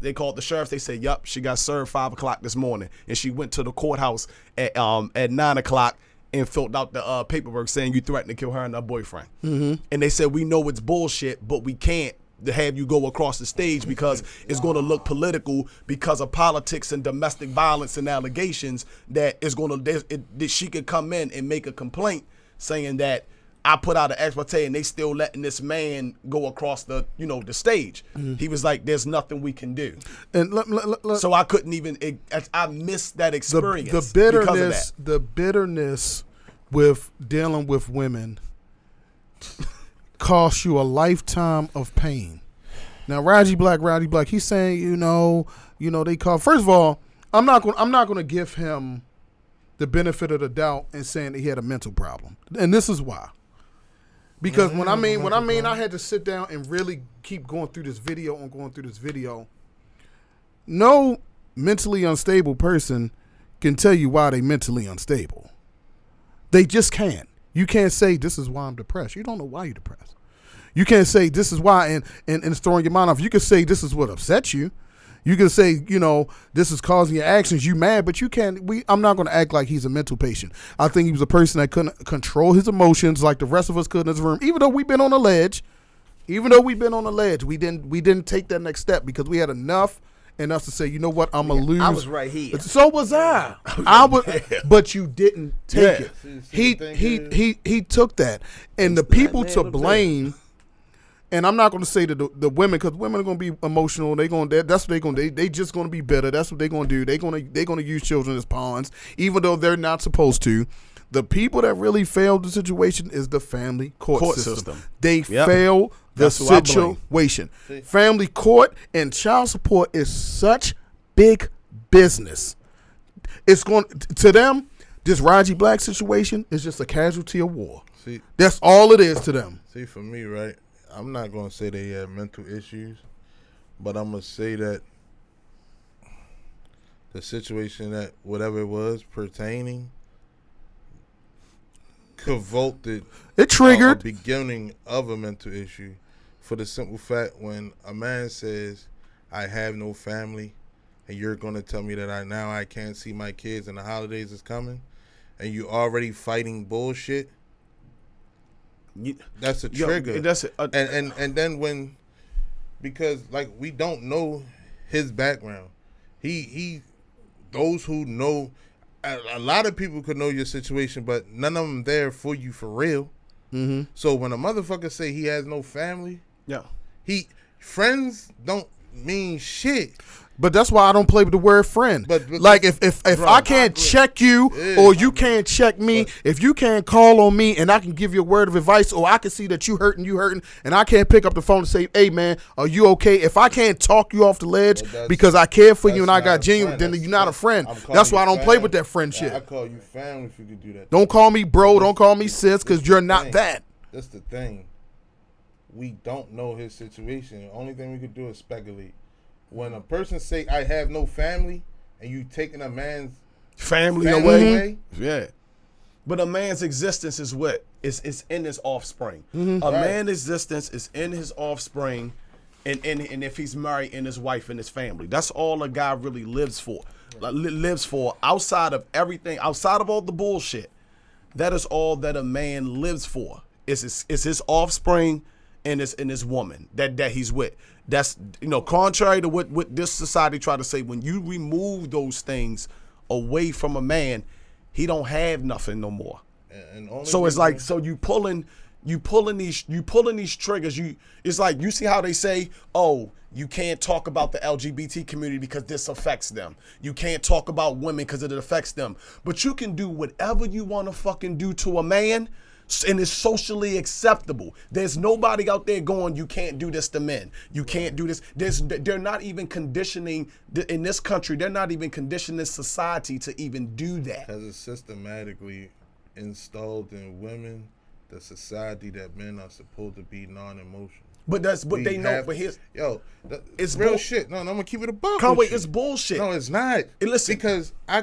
[SPEAKER 2] They called the sheriff. They said, yup, she got served 5 o'clock this morning. And she went to the courthouse at 9 o'clock and filled out the paperwork saying you threatened to kill her and her boyfriend. And they said, we know it's bullshit, but we can't have you go across the stage because it's going to look political because of politics and domestic violence and allegations, that is going to, that she could come in and make a complaint saying that I put out an expose and they still letting this man go across the, the stage. He was like, there's nothing we can do. And so I couldn't even, I missed that experience.
[SPEAKER 1] The bitterness with dealing with women costs you a lifetime of pain. Now, Raji Black, he's saying, they call. First of all, I'm not going to give him the benefit of the doubt in saying that he had a mental problem, and this is why. Because when I mean I had to sit down and really keep going through this video. No mentally unstable person can tell you why they mentally unstable. They just can't. You can't say this is why I'm depressed. You don't know why you're depressed. You can't say this is why and it's throwing your mind off. You can say this is what upsets you. You can say, this is causing your actions. You mad, but you can't. I'm not going to act like he's a mental patient. I think he was a person that couldn't control his emotions like the rest of us could in this room. Even though we've been on a ledge, we didn't take that next step because we had enough in us to say, you know what, I'm gonna lose.
[SPEAKER 2] I was right here.
[SPEAKER 1] So was I. But you didn't take it. He took that, and the people to blame. And I'm not going to say that the women, because women are going to be emotional. That's what they're going to do. They just going to be bitter. That's what they're going to do. They're going to use children as pawns, even though they're not supposed to. The people that really failed the situation is the family court system. They failed the situation. Family court and child support is such big business. It's going to them. This Raji Black situation is just a casualty of war.
[SPEAKER 3] See,
[SPEAKER 1] that's all it is to them.
[SPEAKER 3] See, for me, right? I'm not going to say they have mental issues, but I'm going to say that the situation that whatever it was pertaining convolted.
[SPEAKER 1] It triggered.
[SPEAKER 3] A beginning of a mental issue for the simple fact when a man says, I have no family, and you're going to tell me that I can't see my kids and the holidays is coming, and you already fighting bullshit. That's a trigger. And then when, because like we don't know his background, he those who know, a lot of people could know your situation, but none of them there for you for real. Mm-hmm. So when a motherfucker say he has no family, friends don't mean shit.
[SPEAKER 1] But that's why I don't play with the word friend. But like if bro, I can't check you or you can't check me, if you can't call on me and I can give you a word of advice, or I can see that you hurting, and I can't pick up the phone and say, hey man, are you okay? If I can't talk you off the ledge because I care for you and I got genuine, then you're not a friend. That's why I don't play with that friendship.
[SPEAKER 3] I call you family if you could do that.
[SPEAKER 1] Don't call me bro, don't call me sis, because you're not that.
[SPEAKER 3] That's the thing. We don't know his situation. The only thing we could do is speculate. When a person say, I have no family, and you taking a man's
[SPEAKER 2] family away, but a man's existence is what? It's in his offspring. Mm-hmm. A man's existence is in his offspring, and if he's married, in his wife and his family. That's all a guy really lives for. Outside of everything, outside of all the bullshit, That is all that a man lives for. It's his offspring and his woman that he's with. That's, contrary to what this society try to say, when you remove those things away from a man, he don't have nothing no more. So it's like, so you pulling these triggers. It's like, you see how they say, oh, you can't talk about the LGBT community because this affects them. You can't talk about women because it affects them. But you can do whatever you want to fucking do to a man, and it's socially acceptable. There's nobody out there going, you can't do this to men. You can't do this. They're not even conditioning, in this country, they're not even conditioning society to even do that.
[SPEAKER 3] Because it's systematically installed in women, the society that men are supposed to be non-emotional.
[SPEAKER 2] But that's what they know. But here's
[SPEAKER 3] it's real shit. No, I'm gonna keep it a buck.
[SPEAKER 2] Conway, it's bullshit.
[SPEAKER 3] No, it's not.
[SPEAKER 2] Listen,
[SPEAKER 3] because I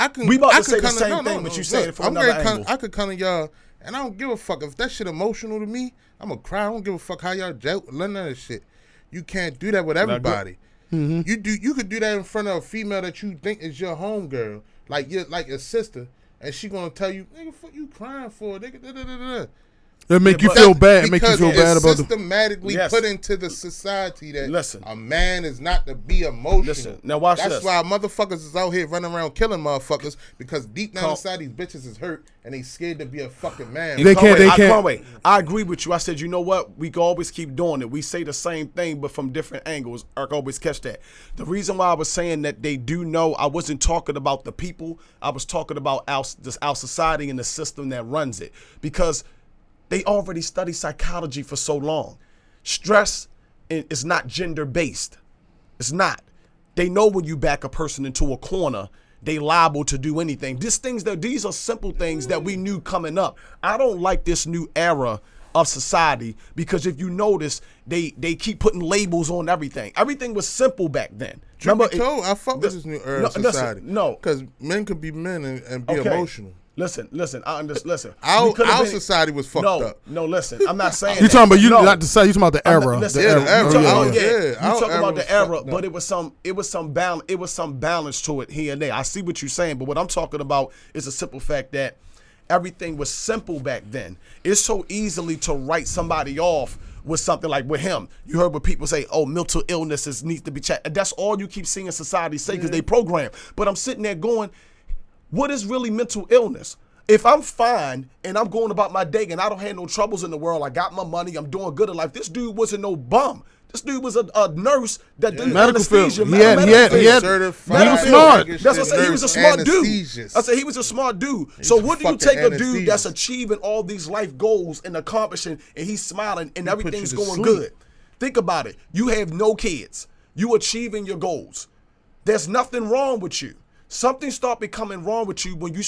[SPEAKER 3] can.
[SPEAKER 2] We about
[SPEAKER 3] I
[SPEAKER 2] to say the
[SPEAKER 3] kinda,
[SPEAKER 2] same thing, but you say it from another angle.
[SPEAKER 3] I could come to y'all, and I don't give a fuck if that shit emotional to me. I'm gonna cry. I don't give a fuck how y'all joke. None of that shit. You can't do that with everybody.
[SPEAKER 1] Mm-hmm.
[SPEAKER 3] You could do that in front of a female that you think is your homegirl, like your sister, and she gonna tell you, nigga, fuck you crying for, nigga. Da, da, da, da.
[SPEAKER 1] It make you feel bad. Make you feel bad about
[SPEAKER 3] systematically put into the society that
[SPEAKER 2] a
[SPEAKER 3] man is not to be emotional.
[SPEAKER 2] Listen, now watch
[SPEAKER 3] That's
[SPEAKER 2] this.
[SPEAKER 3] why motherfuckers is out here running around killing motherfuckers, because deep down inside these bitches is hurt and they scared to be a fucking man.
[SPEAKER 1] They can't.
[SPEAKER 2] Conway, I agree with you. I said, you know what? We can always keep doing it. We say the same thing, but from different angles. I can always catch that. The reason why I was saying that they do know, I wasn't talking about the people. I was talking about our society and the system that runs it. Because they already study psychology for so long. Stress is not gender-based. It's not. They know when you back a person into a corner, they liable to do anything. These are simple things that we knew coming up. I don't like this new era of society, because if you notice, they keep putting labels on everything. Everything was simple back then. Remember,
[SPEAKER 3] I fuck with this new era of society.
[SPEAKER 2] No,
[SPEAKER 3] because men could be men and be emotional.
[SPEAKER 2] Listen. I understand. Listen,
[SPEAKER 3] our society was fucked up.
[SPEAKER 2] No, listen. I'm not saying
[SPEAKER 1] you talking about not to say. You talking about the era.
[SPEAKER 2] You talking about the era, but it was some balance to it here and there. I see what you're saying, but what I'm talking about is the simple fact that everything was simple back then. It's so easily to write somebody off with something like with him. You heard what people say, oh, mental illnesses needs to be checked. That's all you keep seeing society say because they program. But I'm sitting there going, what is really mental illness? If I'm fine and I'm going about my day and I don't have no troubles in the world, I got my money, I'm doing good in life. This dude wasn't no bum. This dude was a nurse that did anesthesia.
[SPEAKER 1] He was smart.
[SPEAKER 2] That's what I said. He was a smart dude. I said he was a smart dude. So what do you take a dude that's achieving all these life goals and accomplishing, and he's smiling and everything's going good? Think about it. You have no kids. You achieving your goals. There's nothing wrong with you. Something start becoming wrong with you when you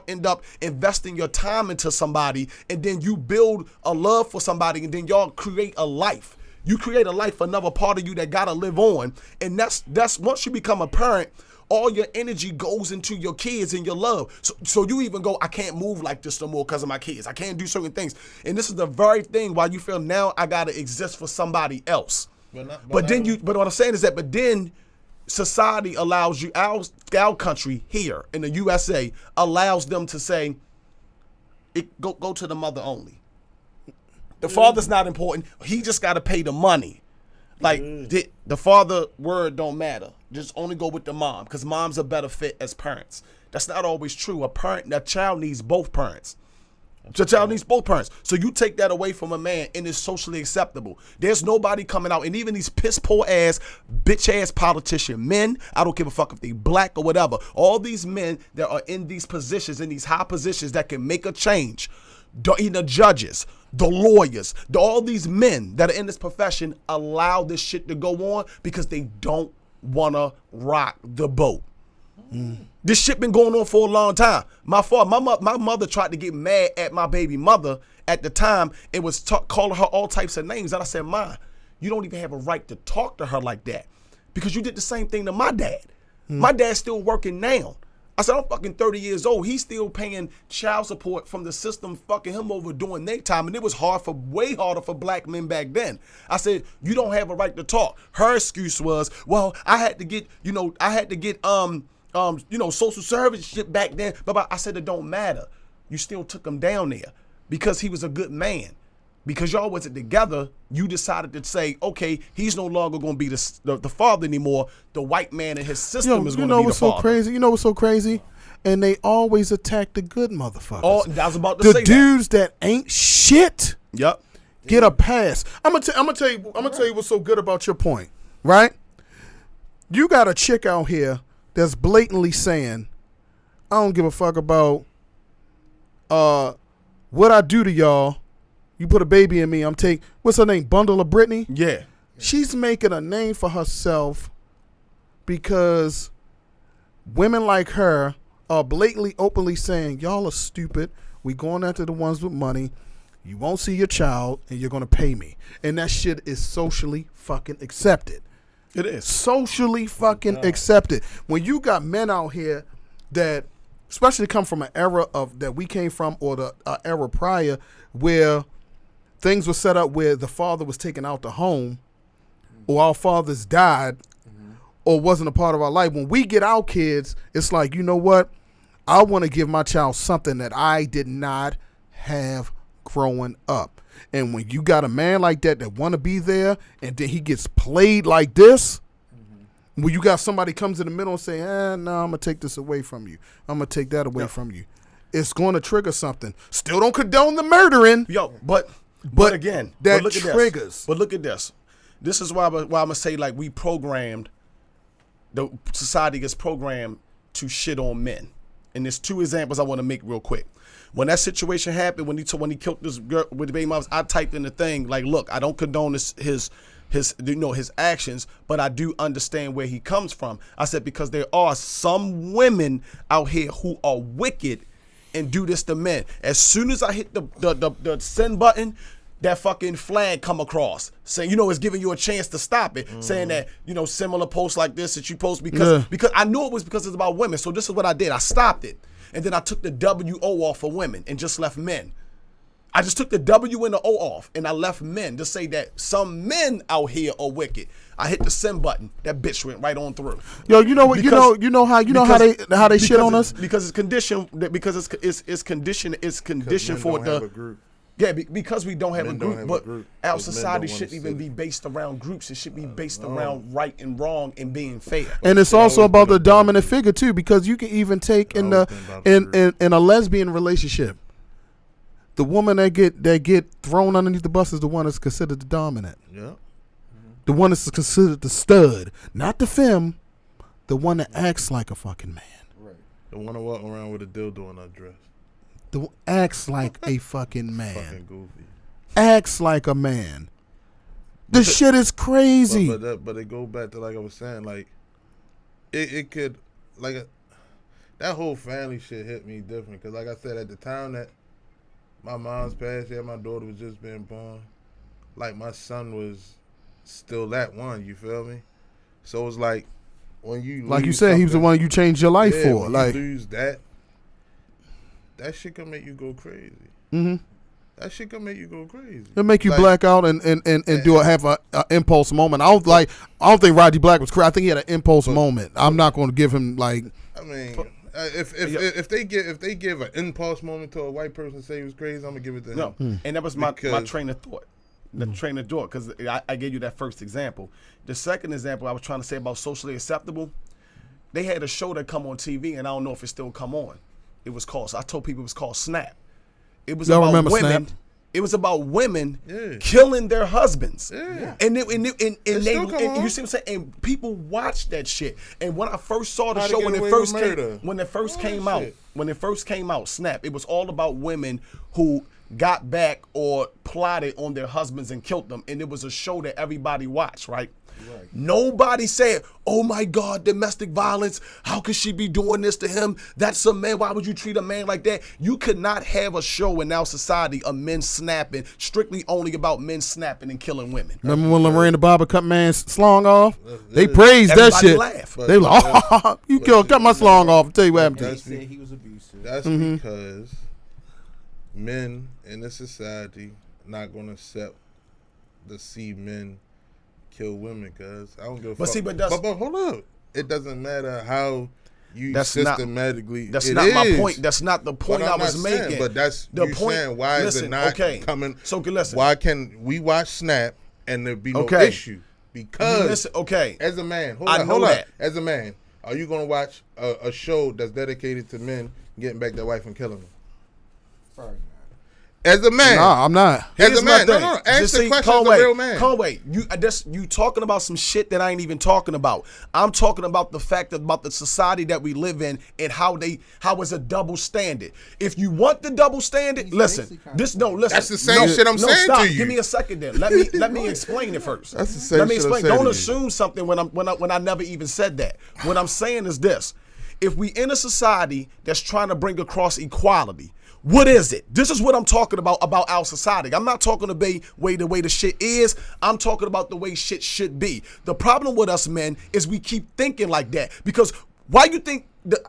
[SPEAKER 2] end up investing your time into somebody, and then you build a love for somebody, and then y'all create a life. You create a life for another part of you that gotta live on. And that's once you become a parent, all your energy goes into your kids and your love. So you even go, I can't move like this no more because of my kids. I can't do certain things. And this is the very thing why you feel now I gotta exist for somebody else. But what I'm saying is that, but then society allows you, our country here in the USA allows them to say, go to the mother only. The father's not important. He just got to pay the money. Like the father word don't matter. Just only go with the mom because mom's a better fit as parents. That's not always true. A child needs both parents. The child needs both parents. So you take that away from a man and it's socially acceptable. There's nobody coming out, and even these piss poor ass, bitch ass politician men, I don't give a fuck if they black or whatever. All these men that are in these positions, in these high positions that can make a change, the judges, the lawyers, all these men that are in this profession allow this shit to go on because they don't want to rock the boat. This shit been going on for a long time. My mother tried to get mad at my baby mother at the time. It was calling her all types of names. And I said, Ma, you don't even have a right to talk to her like that because you did the same thing to my dad. My dad's still working now. I said, I'm fucking 30 years old. He's still paying child support from the system fucking him over during their time. And it was way harder for black men back then. I said, you don't have a right to talk. Her excuse was, well, I had to get social service shit back then. But I said it don't matter. You still took him down there because he was a good man. Because y'all wasn't together, you decided to say, okay, he's no longer going to be the father anymore. The white man in his system is going to be the father.
[SPEAKER 1] Crazy? You know what's so crazy? And they always attack the good motherfuckers.
[SPEAKER 2] Oh, I was about to say
[SPEAKER 1] the dudes that ain't shit.
[SPEAKER 2] Yep.
[SPEAKER 1] Get a pass. I'm gonna tell you what's so good about your point, right? You got a chick out here that's blatantly saying, I don't give a fuck about what I do to y'all. You put a baby in me, what's her name? Bundle of Brittany?
[SPEAKER 2] Yeah.
[SPEAKER 1] She's making a name for herself because women like her are blatantly, openly saying, y'all are stupid. We going after the ones with money. You won't see your child, and you're going to pay me. And that shit is socially fucking accepted.
[SPEAKER 2] It is.
[SPEAKER 1] Socially fucking accepted. When you got men out here that, especially come from an era that we came from, or the era prior, where things were set up where the father was taken out the home, or our fathers died, or wasn't a part of our life. When we get our kids, it's like, you know what? I want to give my child something that I did not have growing up. And when you got a man like that want to be there, and then he gets played like this, when you got somebody comes in the middle and say, no, I'm going to take this away from you. I'm going to take that away from you. It's going to trigger something. Still don't condone the murdering.
[SPEAKER 2] Yo, but again,
[SPEAKER 1] that
[SPEAKER 2] look at
[SPEAKER 1] triggers.
[SPEAKER 2] This. But look at this. This is why I'm going to say, like, we programmed, the society gets programmed to shit on men. And there's two examples I want to make real quick. When that situation happened, when he killed this girl with the baby moms, I typed in the thing like, look, I don't condone his actions, but I do understand where he comes from. I said, because there are some women out here who are wicked and do this to men. As soon as I hit the send button, that fucking flag come across saying, it's giving you a chance to stop it, saying that, similar posts like this that you post because I knew it was because it's about women. So this is what I did. I stopped it. And then I took the W-O off for women and just left men. I just took the W and the O off and I left men to say that some men out here are wicked. I hit the send button. That bitch went right on through.
[SPEAKER 1] Yo, you know what? How they shit on us?
[SPEAKER 2] Because it's conditioned. Because it's conditioned. It's conditioned for the. Yeah, because we don't have a group, but our society shouldn't even be based around groups. It should be based around right and wrong and being fair.
[SPEAKER 1] And it's also about the dominant figure too, because you can even take in a lesbian relationship, the woman that get thrown underneath the bus is the one that's considered the dominant.
[SPEAKER 3] Yeah.
[SPEAKER 1] The one that's considered the stud, not the femme, the one that acts like a fucking man.
[SPEAKER 3] Right. The one that walk around with a dildo in her dress.
[SPEAKER 1] Acts like a fucking man.
[SPEAKER 3] Fucking goofy.
[SPEAKER 1] Acts like a man. This shit is crazy.
[SPEAKER 3] But it go back to, like I was saying, like it could, like that whole family shit hit me different, because like I said, at the time that my mom's passed, my daughter was just being born, like my son was still that one, you feel me? So it's like when you
[SPEAKER 1] like you said, he was the one you changed your life for.
[SPEAKER 3] When
[SPEAKER 1] like
[SPEAKER 3] you lose that shit can make you go crazy.
[SPEAKER 1] Mm-hmm.
[SPEAKER 3] That shit can make you go crazy.
[SPEAKER 1] It'll make you black out and have a impulse moment. I don't think Rodney Black was crazy. I think he had an impulse moment. I'm not going to give him like.
[SPEAKER 3] I mean, if they give an impulse moment to a white person say he was crazy, I'm gonna give it to him.
[SPEAKER 2] No, and that was my train of thought. The train of thought, because I gave you that first example. The second example I was trying to say about socially acceptable. They had a show that come on TV, and I don't know if it still come on. I told people it was called Snap. It was
[SPEAKER 1] Y'all
[SPEAKER 2] about
[SPEAKER 1] remember
[SPEAKER 2] women.
[SPEAKER 1] Snap?
[SPEAKER 2] It was about women killing their husbands.
[SPEAKER 3] Yeah.
[SPEAKER 2] And you see what I'm saying? And people watched that shit. And when I first saw the show, when it first came out, Snap, it was all about women who got back or plotted on their husbands and killed them. And it was a show that everybody watched, right? Right. Nobody said, oh my God, domestic violence. How could she be doing this to him? That's a man. Why would you treat a man like that? You could not have a show in our society of men snapping, strictly only about men snapping and killing women.
[SPEAKER 1] Remember when Lorraine the Barber cut man's slong off? They praised that shit.
[SPEAKER 2] Laugh.
[SPEAKER 1] They like, oh, you cut my slong off. I'll tell you what happened to you.
[SPEAKER 3] They said he was abusive. That's because men in the society not going to accept to see men kill women, cuz I don't give a fuck.
[SPEAKER 2] See, but
[SPEAKER 3] hold up. It doesn't matter how You
[SPEAKER 2] that's
[SPEAKER 3] systematically.
[SPEAKER 2] That's not my point. That's not the point I was
[SPEAKER 3] saying,
[SPEAKER 2] making.
[SPEAKER 3] but that's
[SPEAKER 2] the
[SPEAKER 3] you
[SPEAKER 2] point.
[SPEAKER 3] saying why is it not coming?
[SPEAKER 2] So listen.
[SPEAKER 3] Why can we watch Snap and there be no
[SPEAKER 2] Okay.
[SPEAKER 3] issue? Because as a man, hold on. As a man, are you gonna watch a show that's dedicated to men getting back their wife and killing them?
[SPEAKER 5] Probably not.
[SPEAKER 3] As a man,
[SPEAKER 1] No, I'm not.
[SPEAKER 3] As a man, no. Ask the question as a real man.
[SPEAKER 2] Conway, you talking about some shit that I ain't even talking about. I'm talking about the fact about the society that we live in and how it's a double standard. If you want the double standard, listen. Listen.
[SPEAKER 3] That's the same shit I'm saying
[SPEAKER 2] stop.
[SPEAKER 3] to you.
[SPEAKER 2] Give me a second then. Let me explain it first.
[SPEAKER 3] That's the same
[SPEAKER 2] Let me
[SPEAKER 3] shit I'm
[SPEAKER 2] explain.
[SPEAKER 3] saying
[SPEAKER 2] Don't
[SPEAKER 3] to
[SPEAKER 2] assume something when I never even said that. What I'm saying is this: if we in a society that's trying to bring across equality. What is it? This is what I'm talking about our society. I'm not talking about the way the shit is. I'm talking about the way shit should be. The problem with us men is we keep thinking like that. Because why you think the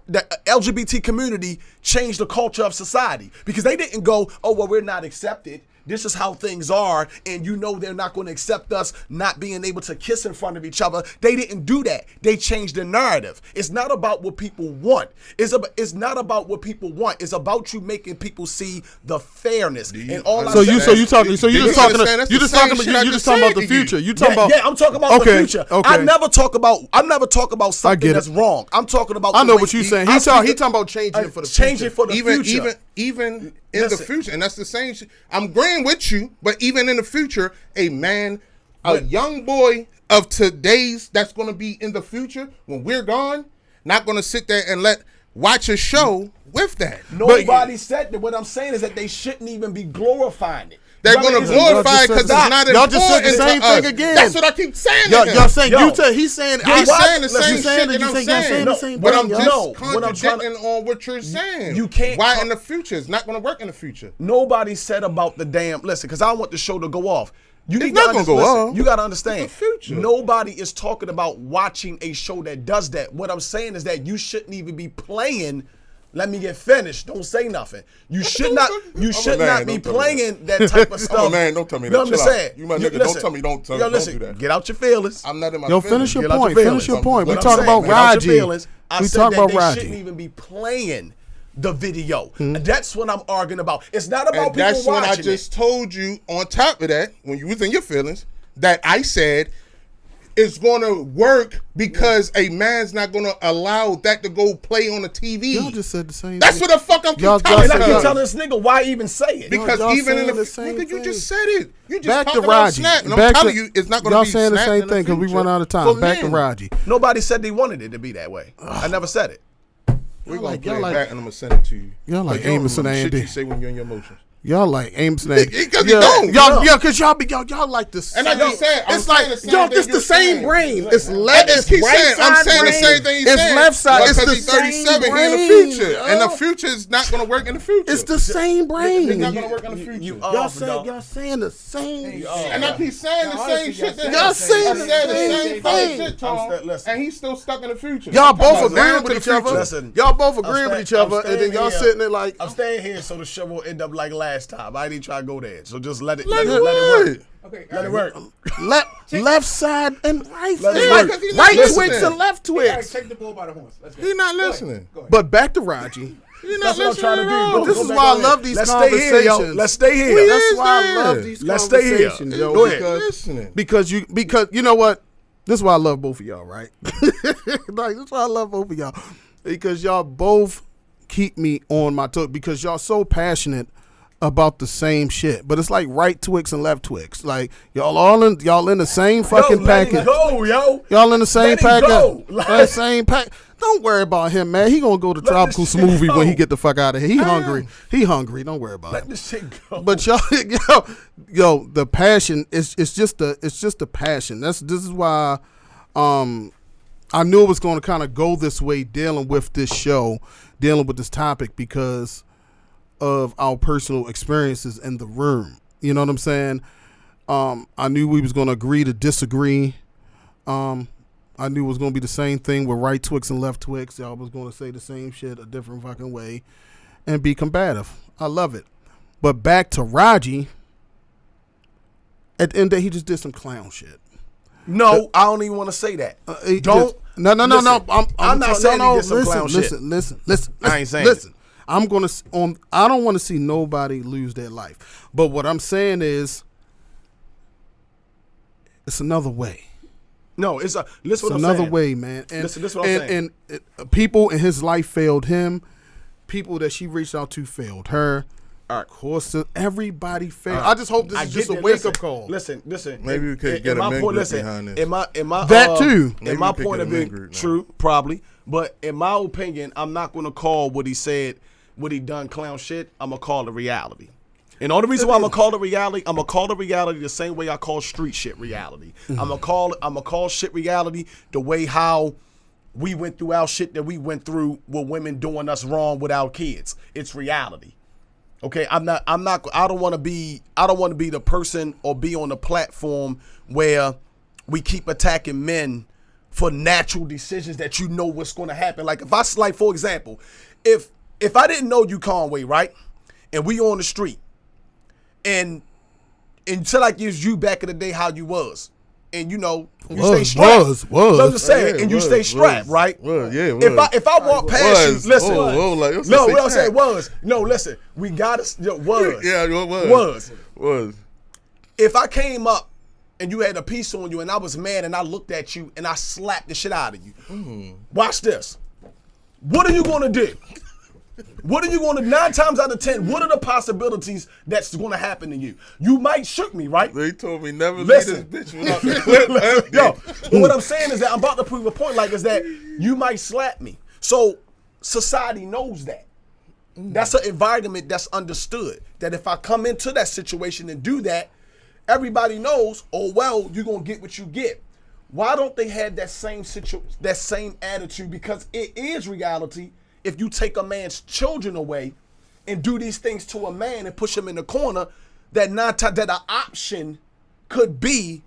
[SPEAKER 2] LGBT community changed the culture of society? Because they didn't go, oh, well, we're not accepted. This is how things are, and they're not going to accept us not being able to kiss in front of each other. They didn't do that. They changed the narrative. It's not about what people want. It's not about what people want. It's about you making people see the fairness and all.
[SPEAKER 1] You just talking about the future. You talking about
[SPEAKER 2] I'm talking about the future.
[SPEAKER 1] Okay.
[SPEAKER 2] I never talk about something that's wrong. I'm talking about.
[SPEAKER 1] I know what you're saying. He talking about changing it for the future.
[SPEAKER 2] Changing for the future.
[SPEAKER 3] Even in the future, and that's the same shit. I'm agreeing with you, but even in the future, a young boy of today's that's going to be in the future when we're gone, not going to sit there and watch a show with that.
[SPEAKER 2] Nobody said that. What I'm saying is that they shouldn't even be glorifying it.
[SPEAKER 3] They're going to glorify it because it's not important.
[SPEAKER 1] Y'all just said the same thing again.
[SPEAKER 3] That's what I keep saying.
[SPEAKER 1] Y'all saying he's saying
[SPEAKER 3] I'm saying the same shit that I'm
[SPEAKER 1] saying.
[SPEAKER 3] saying. But I'm just contradicting on what you're saying.
[SPEAKER 2] You can't.
[SPEAKER 3] Why in the future? It's not going to work in the future.
[SPEAKER 2] Nobody said about the damn. Listen, because I want the show to go off.
[SPEAKER 3] It's not going to go off.
[SPEAKER 2] You got to understand.
[SPEAKER 3] It's the future.
[SPEAKER 2] Nobody is talking about watching a show that does that. What I'm saying is that you shouldn't even be playing. Let me get finished. Don't say nothing. You should not be playing that type of stuff.
[SPEAKER 3] I'm a man. Don't tell me that.
[SPEAKER 2] No, I'm just saying.
[SPEAKER 3] You my nigga. Don't tell me. Don't do that.
[SPEAKER 2] Get out your feelings.
[SPEAKER 3] I'm not in my feelings.
[SPEAKER 1] Finish your
[SPEAKER 2] Get out
[SPEAKER 1] point.
[SPEAKER 2] your
[SPEAKER 1] Finish your point.
[SPEAKER 2] What
[SPEAKER 1] We
[SPEAKER 2] I'm
[SPEAKER 1] talking
[SPEAKER 2] saying,
[SPEAKER 1] about
[SPEAKER 2] get out your
[SPEAKER 1] Raji.
[SPEAKER 2] feelings. I
[SPEAKER 1] We
[SPEAKER 2] said
[SPEAKER 1] talking
[SPEAKER 2] that
[SPEAKER 1] about
[SPEAKER 2] they
[SPEAKER 1] Raji.
[SPEAKER 2] shouldn't even be playing the video. That's what I'm arguing about. It's not about
[SPEAKER 3] And
[SPEAKER 2] people
[SPEAKER 3] that's
[SPEAKER 2] watching
[SPEAKER 3] what I just told you. On top of that, when you was in your feelings, that I said it's going to work because a man's not going to allow that to go play on the TV.
[SPEAKER 1] Y'all just said the same
[SPEAKER 3] That's
[SPEAKER 1] thing.
[SPEAKER 3] what the fuck I'm
[SPEAKER 2] And I keep telling this nigga why even say it.
[SPEAKER 3] Because
[SPEAKER 1] y'all
[SPEAKER 3] even in
[SPEAKER 1] saying
[SPEAKER 3] the
[SPEAKER 1] same
[SPEAKER 3] nigga, you
[SPEAKER 1] thing.
[SPEAKER 3] just said it. You just
[SPEAKER 1] Back to
[SPEAKER 3] talking about
[SPEAKER 1] Raji.
[SPEAKER 3] Snap, and I'm telling you, it's not going to
[SPEAKER 1] Y'all
[SPEAKER 3] be
[SPEAKER 1] saying the
[SPEAKER 3] Snap
[SPEAKER 1] same
[SPEAKER 3] in the
[SPEAKER 1] thing because we
[SPEAKER 3] future
[SPEAKER 1] run out of
[SPEAKER 3] for
[SPEAKER 1] time. Back to
[SPEAKER 3] men.
[SPEAKER 1] Raji.
[SPEAKER 2] Nobody said they wanted it to be that way. I never said it.
[SPEAKER 3] We're going to
[SPEAKER 1] y'all
[SPEAKER 3] play
[SPEAKER 1] like-
[SPEAKER 3] it back and I'm going to send it to you.
[SPEAKER 1] Y'all like
[SPEAKER 3] You don't
[SPEAKER 1] Amos and
[SPEAKER 3] remember shit
[SPEAKER 1] Andy.
[SPEAKER 3] you say when you're in your emotions.
[SPEAKER 1] Y'all like Amos and Andy.
[SPEAKER 3] Because you don't.
[SPEAKER 1] Because y'all like this.
[SPEAKER 3] And I just said, I'm
[SPEAKER 1] it's
[SPEAKER 3] saying
[SPEAKER 1] like
[SPEAKER 3] the same
[SPEAKER 1] y'all
[SPEAKER 3] thing
[SPEAKER 1] just
[SPEAKER 3] you're
[SPEAKER 1] the same
[SPEAKER 3] saying.
[SPEAKER 1] brain. It's
[SPEAKER 3] I
[SPEAKER 1] left.
[SPEAKER 3] just
[SPEAKER 1] It's
[SPEAKER 3] keep
[SPEAKER 1] right
[SPEAKER 3] saying, I'm
[SPEAKER 1] side
[SPEAKER 3] saying the
[SPEAKER 1] brain.
[SPEAKER 3] same thing he's
[SPEAKER 1] It's
[SPEAKER 3] saying.
[SPEAKER 1] left side. It's
[SPEAKER 3] Because
[SPEAKER 1] the
[SPEAKER 3] he's 37,
[SPEAKER 1] same
[SPEAKER 3] he in the
[SPEAKER 1] brain.
[SPEAKER 3] future. And the future is not going to work in the future.
[SPEAKER 1] It's the same brain.
[SPEAKER 3] It's not going to work in the future.
[SPEAKER 1] Y'all saying the same.
[SPEAKER 3] And I keep saying the same shit.
[SPEAKER 1] Y'all saying the
[SPEAKER 3] same
[SPEAKER 1] same
[SPEAKER 3] shit, Tom. And he's still stuck in the future.
[SPEAKER 1] Y'all both
[SPEAKER 3] Sometimes
[SPEAKER 1] agreeing
[SPEAKER 3] around
[SPEAKER 1] with
[SPEAKER 3] to
[SPEAKER 1] each
[SPEAKER 3] the
[SPEAKER 1] other.
[SPEAKER 3] future.
[SPEAKER 2] Listen,
[SPEAKER 1] Y'all both agreeing with each other,
[SPEAKER 2] I'm
[SPEAKER 1] and then y'all
[SPEAKER 2] staying
[SPEAKER 1] sitting there like,
[SPEAKER 2] I'm staying here so the show won't end up like last time. I didn't try to go there. So just let it
[SPEAKER 3] Let it
[SPEAKER 2] work.
[SPEAKER 5] Okay,
[SPEAKER 2] Let it work.
[SPEAKER 1] left side and right
[SPEAKER 2] Let it
[SPEAKER 1] side.
[SPEAKER 2] work.
[SPEAKER 3] Because he's
[SPEAKER 1] Right
[SPEAKER 3] not
[SPEAKER 1] Twix
[SPEAKER 3] listening.
[SPEAKER 1] and left
[SPEAKER 5] All right,
[SPEAKER 1] Twix.
[SPEAKER 5] take the bull by the horns. Let's go.
[SPEAKER 3] He's not
[SPEAKER 5] Go ahead.
[SPEAKER 3] listening.
[SPEAKER 5] Go ahead.
[SPEAKER 1] But back to Raji.
[SPEAKER 3] He's
[SPEAKER 2] That's
[SPEAKER 3] not
[SPEAKER 2] what I'm trying to
[SPEAKER 3] listening at
[SPEAKER 2] do.
[SPEAKER 3] all.
[SPEAKER 2] Go
[SPEAKER 1] This is
[SPEAKER 2] back
[SPEAKER 1] why I
[SPEAKER 2] on
[SPEAKER 1] love
[SPEAKER 2] it.
[SPEAKER 1] these
[SPEAKER 2] Let's stay here, yo.
[SPEAKER 1] conversations.
[SPEAKER 2] Let's stay here.
[SPEAKER 3] We
[SPEAKER 1] That's
[SPEAKER 3] is
[SPEAKER 1] why I
[SPEAKER 3] there.
[SPEAKER 1] love these
[SPEAKER 2] Let's stay here.
[SPEAKER 1] conversations, yo.
[SPEAKER 2] Go ahead.
[SPEAKER 3] Listening.
[SPEAKER 1] Because you know what? This is why I love both of y'all, right? Like, this is why I love both of y'all. Because y'all both keep me on my toes because y'all so passionate about the same shit. But it's like right Twix and left Twix. Like y'all in the same fucking package.
[SPEAKER 2] Let it go, yo.
[SPEAKER 1] Y'all in the same
[SPEAKER 2] Let it
[SPEAKER 1] packet.
[SPEAKER 2] go.
[SPEAKER 1] The same pack. Don't worry about him, man. He gonna go to Tropical
[SPEAKER 2] this shit
[SPEAKER 1] Smoothie
[SPEAKER 2] go.
[SPEAKER 1] when he get the fuck out of here. He hungry. He hungry. Don't worry about
[SPEAKER 2] Let
[SPEAKER 1] it.
[SPEAKER 2] this shit go.
[SPEAKER 1] But y'all, yo, the passion it's just the passion. This is why I knew it was going to kind of go this way dealing with this show, dealing with this topic because of our personal experiences in the room. You know what I'm saying? I knew we was going to agree to disagree. I knew it was going to be the same thing with right Twix and left Twix. Y'all was going to say the same shit a different fucking way and be combative. I love it. But back to Raji, at the end of the day, he just did some clown shit.
[SPEAKER 2] No, I don't even want to say that.
[SPEAKER 1] No.
[SPEAKER 2] I'm not saying he did some clown shit.
[SPEAKER 1] Listen.
[SPEAKER 2] I ain't saying
[SPEAKER 1] Listen. I don't want to see nobody lose their life. But what I'm saying is, it's another way.
[SPEAKER 2] No, listen
[SPEAKER 1] It's
[SPEAKER 2] what I'm
[SPEAKER 1] another
[SPEAKER 2] saying.
[SPEAKER 1] way, man. And,
[SPEAKER 2] Listen, this is what I'm saying.
[SPEAKER 1] And people in his life failed him. People that she reached out to failed her.
[SPEAKER 2] All right.
[SPEAKER 1] Of course, everybody failed. I just hope this is just a wake-up call.
[SPEAKER 2] Listen.
[SPEAKER 3] Maybe we could get a men group behind this.
[SPEAKER 2] In my
[SPEAKER 1] That too.
[SPEAKER 3] Maybe
[SPEAKER 2] In my
[SPEAKER 3] we could
[SPEAKER 2] point
[SPEAKER 3] get
[SPEAKER 2] of
[SPEAKER 3] a men
[SPEAKER 2] view,
[SPEAKER 3] group now.
[SPEAKER 2] true, probably. But in my opinion, I'm not going to call what he said, what he done clown shit. I'm going to call it reality. And the only reason why I'm going to call it reality, I'm going to call it reality the same way I call street shit reality.
[SPEAKER 1] Mm-hmm.
[SPEAKER 2] I'm going to call shit reality the way how we went through our shit that we went through with women doing us wrong with our kids. It's reality. Okay, I don't want to be the person or be on the platform where we keep attacking men for natural decisions that you know what's going to happen. Like for example, if I didn't know you Conway, right? And we on the street and until I gives you back in the day how you was. And you stay strapped.
[SPEAKER 1] Was.
[SPEAKER 2] So I'm just saying,
[SPEAKER 3] Yeah,
[SPEAKER 2] and you
[SPEAKER 3] was,
[SPEAKER 2] stay strapped,
[SPEAKER 3] was,
[SPEAKER 2] right?
[SPEAKER 3] was, yeah, was.
[SPEAKER 2] If I walk past
[SPEAKER 3] Was.
[SPEAKER 2] you, listen.
[SPEAKER 3] Oh, like, I'm
[SPEAKER 2] No,
[SPEAKER 3] saying
[SPEAKER 2] what I'm saying
[SPEAKER 3] that.
[SPEAKER 2] was. No, listen. We got us. Was.
[SPEAKER 3] Yeah, it was.
[SPEAKER 2] If I came up and you had a piece on you and I was mad and I looked at you and I slapped the shit out of you. Watch this. What are you going to do? What are you going to, 9 times out of 10, what are the possibilities that's going to happen to you? You might shoot me, right?
[SPEAKER 3] They told me never
[SPEAKER 2] Listen.
[SPEAKER 3] leave this bitch without the clip.
[SPEAKER 2] Yo, but what I'm saying is that I'm about to prove a point, is that you might slap me. So society knows that. That's an environment that's understood. That if I come into that situation and do that, everybody knows, oh, well, you're going to get what you get. Why don't they have that same attitude? Because it is reality. If you take a man's children away and do these things to a man and push him in the corner, that an option could be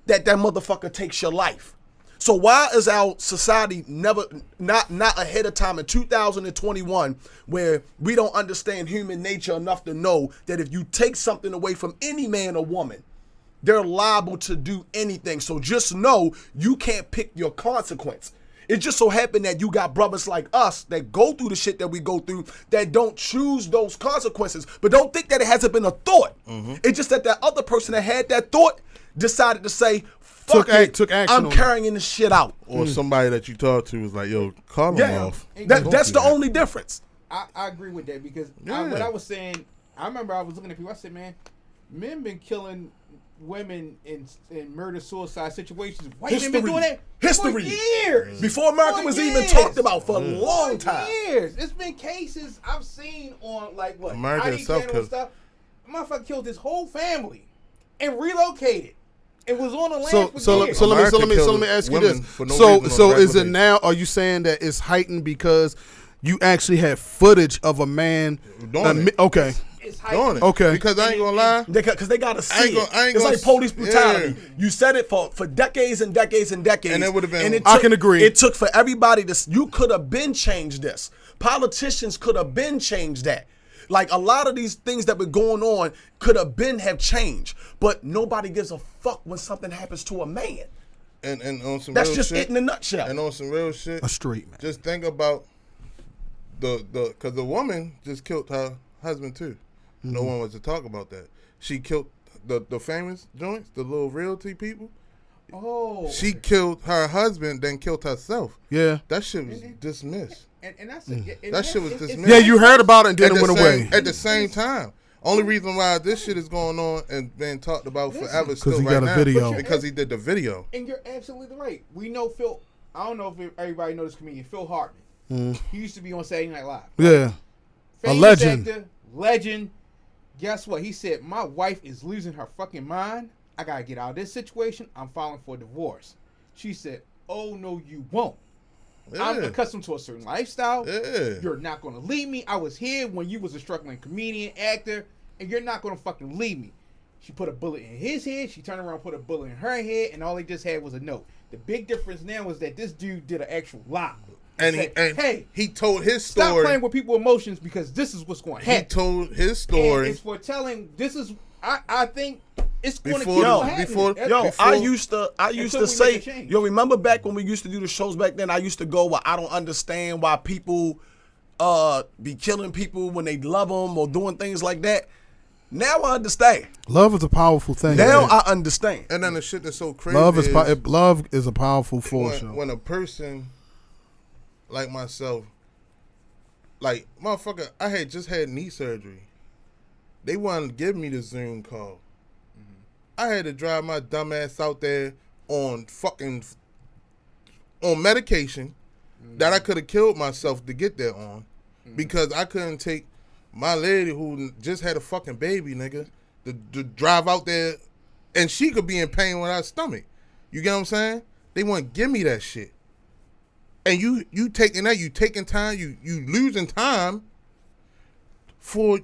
[SPEAKER 2] that motherfucker takes your life. So why is our society not ahead of time in 2021 where we don't understand human nature enough to know that if you take something away from any man or woman, they're liable to do anything. So just know you can't pick your consequence. It just so happened that you got brothers like us that go through the shit that we go through that don't choose those consequences. But don't think that it hasn't been a thought. It's just that other person that had that thought decided to say, fuck it,
[SPEAKER 1] took action
[SPEAKER 2] I'm
[SPEAKER 1] on
[SPEAKER 2] carrying this shit out.
[SPEAKER 3] Or somebody that you talk to was like, yo, call him off.
[SPEAKER 2] That's the only difference.
[SPEAKER 5] I agree with that because
[SPEAKER 3] Yeah.
[SPEAKER 5] what I was saying, I remember I was looking at people, I said, man, men been killing women in murder-suicide situations. White men been doing that for years.
[SPEAKER 2] Before America was even talked about for a long time.
[SPEAKER 5] Years. It's been cases I've seen on
[SPEAKER 3] America
[SPEAKER 5] ID
[SPEAKER 3] itself
[SPEAKER 5] channel and stuff. Motherfucker killed his whole family and relocated. It was on the land for years.
[SPEAKER 1] So let me ask you this. So is it now? Are you saying that it's heightened because you actually had footage of a man
[SPEAKER 3] doing it?
[SPEAKER 1] Okay.
[SPEAKER 5] It's
[SPEAKER 3] Doing it.
[SPEAKER 1] Okay.
[SPEAKER 3] Because I ain't gonna lie.
[SPEAKER 2] Because they gotta see it.
[SPEAKER 3] I ain't
[SPEAKER 2] It's
[SPEAKER 3] gonna
[SPEAKER 2] like police brutality.
[SPEAKER 3] yeah.
[SPEAKER 2] You said it for decades and decades and decades.
[SPEAKER 3] And it would have been.
[SPEAKER 2] And
[SPEAKER 1] I can agree.
[SPEAKER 2] It took for everybody to. You could have been changed this. Politicians could have been changed that. Like a lot of these things that were going on could have changed, but nobody gives a fuck when something happens to a man.
[SPEAKER 3] And on some
[SPEAKER 2] That's
[SPEAKER 3] real
[SPEAKER 2] just
[SPEAKER 3] shit,
[SPEAKER 2] it in a nutshell.
[SPEAKER 3] And on some real shit,
[SPEAKER 1] A street man.
[SPEAKER 3] just think about because the woman just killed her husband too. No one was to talk about that. She killed the famous joints, the little realty people.
[SPEAKER 5] Oh.
[SPEAKER 3] She killed her husband, then killed herself.
[SPEAKER 1] Yeah.
[SPEAKER 3] That shit was dismissed.
[SPEAKER 5] And that's
[SPEAKER 3] That shit was dismissed.
[SPEAKER 1] Yeah, you heard about it and then
[SPEAKER 3] At
[SPEAKER 1] it
[SPEAKER 3] the
[SPEAKER 1] went
[SPEAKER 3] same-
[SPEAKER 1] away.
[SPEAKER 3] At the same time. Only reason why this shit is going on and being talked about forever still
[SPEAKER 1] he
[SPEAKER 3] right
[SPEAKER 1] got a
[SPEAKER 3] now
[SPEAKER 1] video.
[SPEAKER 3] because he did the video.
[SPEAKER 5] And you're absolutely right. We know Phil. I don't know if everybody knows this comedian, Phil Hartman. He used to be on Saturday Night Live.
[SPEAKER 1] Yeah.
[SPEAKER 5] Famous
[SPEAKER 1] legend.
[SPEAKER 5] Actor, legend. Guess what? He said, my wife is losing her fucking mind. I got to get out of this situation. I'm filing for divorce. She said, oh, no, you won't.
[SPEAKER 3] Yeah.
[SPEAKER 5] I'm accustomed to a certain lifestyle.
[SPEAKER 3] Yeah.
[SPEAKER 5] You're not going to leave me. I was here when you was a struggling comedian, actor, and you're not going to fucking leave me. She put a bullet in his head. She turned around and put a bullet in her head, and all he just had was a note. The big difference now was that this dude did an actual lie.
[SPEAKER 3] And
[SPEAKER 5] Said,
[SPEAKER 3] he told his
[SPEAKER 5] stop
[SPEAKER 3] story.
[SPEAKER 5] playing with people's emotions because this is what's going to
[SPEAKER 3] He
[SPEAKER 5] happen.
[SPEAKER 3] told his
[SPEAKER 5] And
[SPEAKER 3] story.
[SPEAKER 5] it's for telling. This is. I think It's going to keep
[SPEAKER 3] Before-
[SPEAKER 5] happening.
[SPEAKER 3] before-
[SPEAKER 5] That's-
[SPEAKER 2] I used to
[SPEAKER 5] Until we make
[SPEAKER 2] say,
[SPEAKER 5] a change.
[SPEAKER 2] yo, remember back when we used to do the shows back then, I used to go, well, I don't understand why people be killing people when they love them or doing things like that. Now I understand.
[SPEAKER 1] Love is a powerful thing.
[SPEAKER 2] Now
[SPEAKER 1] man.
[SPEAKER 2] I understand.
[SPEAKER 3] And then the shit that's so crazy
[SPEAKER 1] love is a powerful force.
[SPEAKER 3] when a person like myself, like, motherfucker, I had just had knee surgery. They wanted to give me the Zoom call. I had to drive my dumb ass out there on medication that I could have killed myself to get there on, because I couldn't take my lady who just had a fucking baby, nigga, to drive out there, and she could be in pain with her stomach. You get what I'm saying? They want to give me that shit. And you taking that, you taking time, you losing time for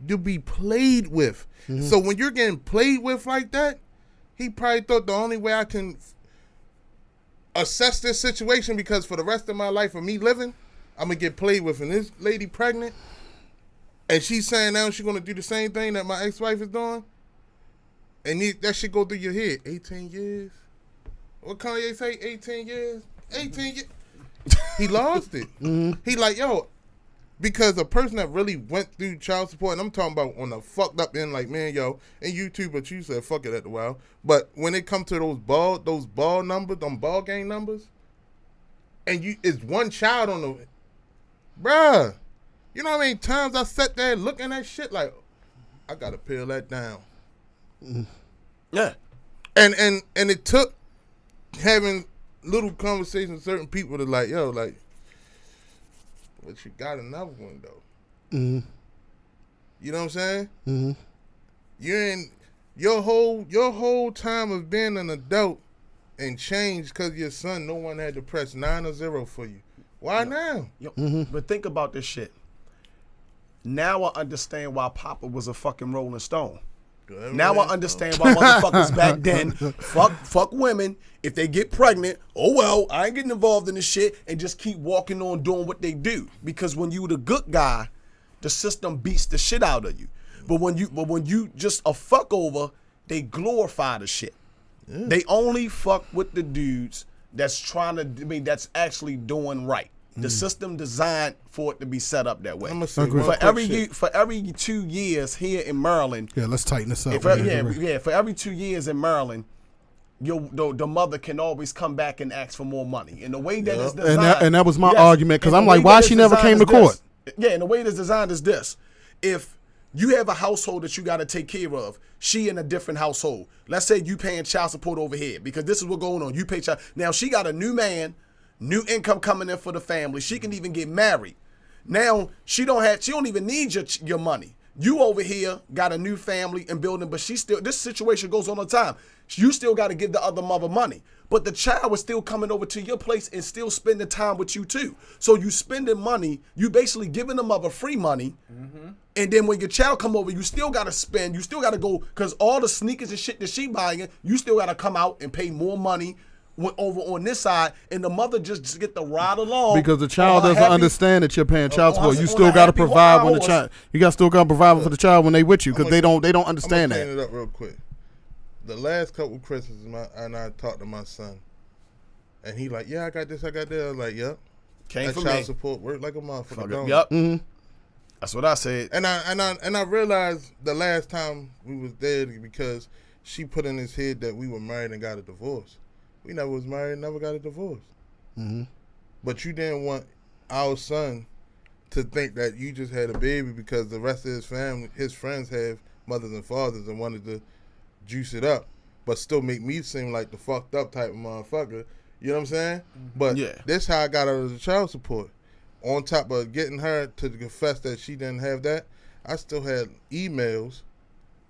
[SPEAKER 3] to be played with. So when you're getting played with like that, he probably thought the only way I can assess this situation, because for the rest of my life of me living, I'm going to get played with. And this lady pregnant, and she's saying now she's going to do the same thing that my ex-wife is doing, and that shit go through your head. 18 years? What Kanye say? 18 years? 18 years? He lost it. He like, yo, because a person that really went through child support, and I'm talking about on the fucked up end, like, man, yo, and you too, but you said fuck it at the while. But when it comes to those ball numbers, them ball game numbers, and it's one child on the, bruh, you know how many times I sat there looking at that shit like, I gotta peel that down.
[SPEAKER 2] Yeah.
[SPEAKER 3] And it took having little conversations with certain people to like, yo, like, but you got another one though. You know what I'm saying? You're in your whole time of being an adult and changed because your son, no one had to press 9 or 0 for you. Why now?
[SPEAKER 2] Yo, but think about this shit. Now I understand why Papa was a fucking Rolling Stone. Now I understand why motherfuckers back then fuck women. If they get pregnant, oh well, I ain't getting involved in this shit, and just keep walking on doing what they do. Because when you the good guy, the system beats the shit out of you. But when you just a fuck over, they glorify the shit. Yeah. They only fuck with the dudes that's that's actually doing right. The system designed for it to be set up that way. For every 2 years here in Maryland.
[SPEAKER 1] Yeah, let's tighten this up.
[SPEAKER 2] For every 2 years in Maryland, the mother can always come back and ask for more money. And the way that is designed,
[SPEAKER 1] and that was my argument, because I'm like, why she never came to court?
[SPEAKER 2] Yeah, and the way it's designed is this: if you have a household that you got to take care of, she in a different household. Let's say you paying child support over here, because this is what's going on. You pay child. Now she got a new man. New income coming in for the family. She can even get married. Now she don't even need your money. You over here got a new family and building, but this situation goes on all the time. You still got to give the other mother money. But the child was still coming over to your place and still spending time with you too. So you spending money, you basically giving the mother free money. And then when your child come over, you still got to spend, you still got to go, because all the sneakers and shit that she buying, you still got to come out and pay more money over on this side, and the mother just get the ride along,
[SPEAKER 1] because the child doesn't understand that you're paying child support. You still got to provide when the child. You got still got to provide for the child when they with you, because they don't understand that.
[SPEAKER 3] I'm gonna clean it up real quick. The last couple Christmases, I talked to my son, and he like, yeah, I got this, I got that. I was like, yep.
[SPEAKER 2] Came from
[SPEAKER 3] child
[SPEAKER 2] me.
[SPEAKER 3] support work like a motherfucker.
[SPEAKER 2] Yep. That's what I said.
[SPEAKER 3] And I realized the last time we was there, because she put in his head that we were married and got a divorce. We never was married, never got a divorce. But you didn't want our son to think that you just had a baby because the rest of his family, his friends have mothers and fathers, and wanted to juice it up, but still make me seem like the fucked up type of motherfucker. You know what I'm saying? But this how I got out of the child support. On top of getting her to confess that she didn't have that, I still had emails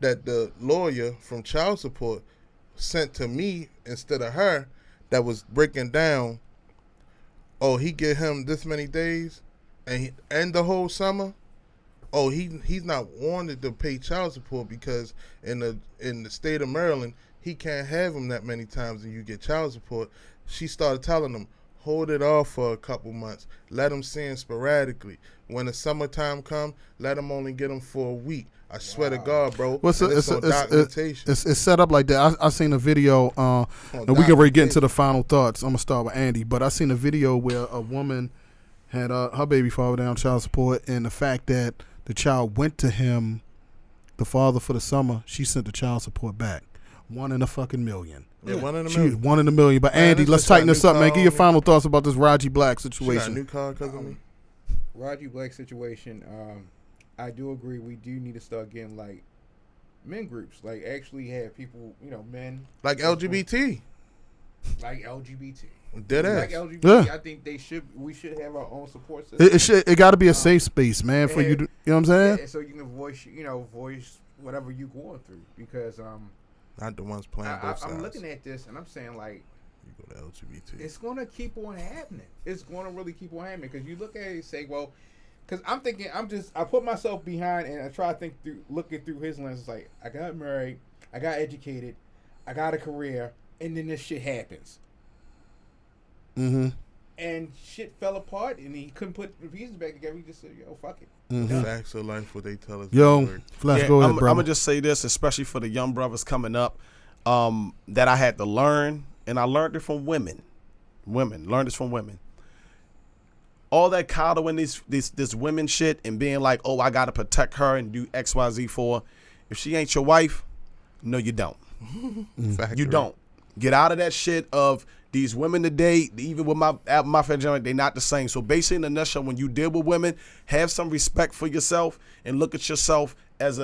[SPEAKER 3] that the lawyer from child support sent to me instead of her, that was breaking down, oh, he get him this many days and the whole summer. Oh, he's not wanted to pay child support because in the state of Maryland, he can't have him that many times and you get child support. She started telling him, hold it off for a couple months. Let them see him sporadically. When the summertime come, let them only get them for a week. I swear to God, bro.
[SPEAKER 1] It's
[SPEAKER 3] documentation.
[SPEAKER 1] It's set up like that. I seen a video, and we can already get into the final thoughts. I'm gonna start with Andy, but I seen a video where a woman had her baby father down child support, and the fact that the child went to him, the father, for the summer, she sent the child support back. 1 in a fucking million.
[SPEAKER 3] Yeah, 1 in a million.
[SPEAKER 1] 1 in a million. But Andy, let's tighten this up, man. Give your final thoughts about this Raji Black situation.
[SPEAKER 3] She got a new car because of me.
[SPEAKER 5] Raji Black situation. I do agree. We do need to start getting like men groups, like actually have people, men
[SPEAKER 3] like LGBT,
[SPEAKER 5] like LGBT.
[SPEAKER 3] Dead ass.
[SPEAKER 5] Like LGBT,
[SPEAKER 1] yeah.
[SPEAKER 5] I think we should have our own support system.
[SPEAKER 1] It got to be a safe space, man, for you to, you know what I'm saying?
[SPEAKER 5] Yeah, so you can voice whatever you're going through, because
[SPEAKER 3] not the ones playing both sides.
[SPEAKER 5] I'm looking at this and I'm saying, like,
[SPEAKER 3] you go to LGBT.
[SPEAKER 5] It's gonna keep on happening. It's gonna really keep on happening, because you look at it and say, well, because I'm thinking, I put myself behind and I try to think through, looking through his lens. It's like, I got married, I got educated, I got a career, and then this shit happens.
[SPEAKER 1] Mm-hmm.
[SPEAKER 5] And shit fell apart, and he couldn't put the pieces back together. He just said, yo, fuck it.
[SPEAKER 1] Mm-hmm.
[SPEAKER 3] Facts of life, what they tell us.
[SPEAKER 1] Yo, Flash, go ahead,
[SPEAKER 2] I'm
[SPEAKER 1] bro.
[SPEAKER 2] going to just say this, especially for the young brothers coming up, that I had to learn, and I learned it from women. Learned this from women. All that coddling this women shit and being like, oh, I got to protect her and do X, Y, Z for her. If she ain't your wife, no, you don't. You don't. Get out of that shit of these women today, even with my friend, they not the same. So basically, in a nutshell, when you deal with women, have some respect for yourself and look at yourself as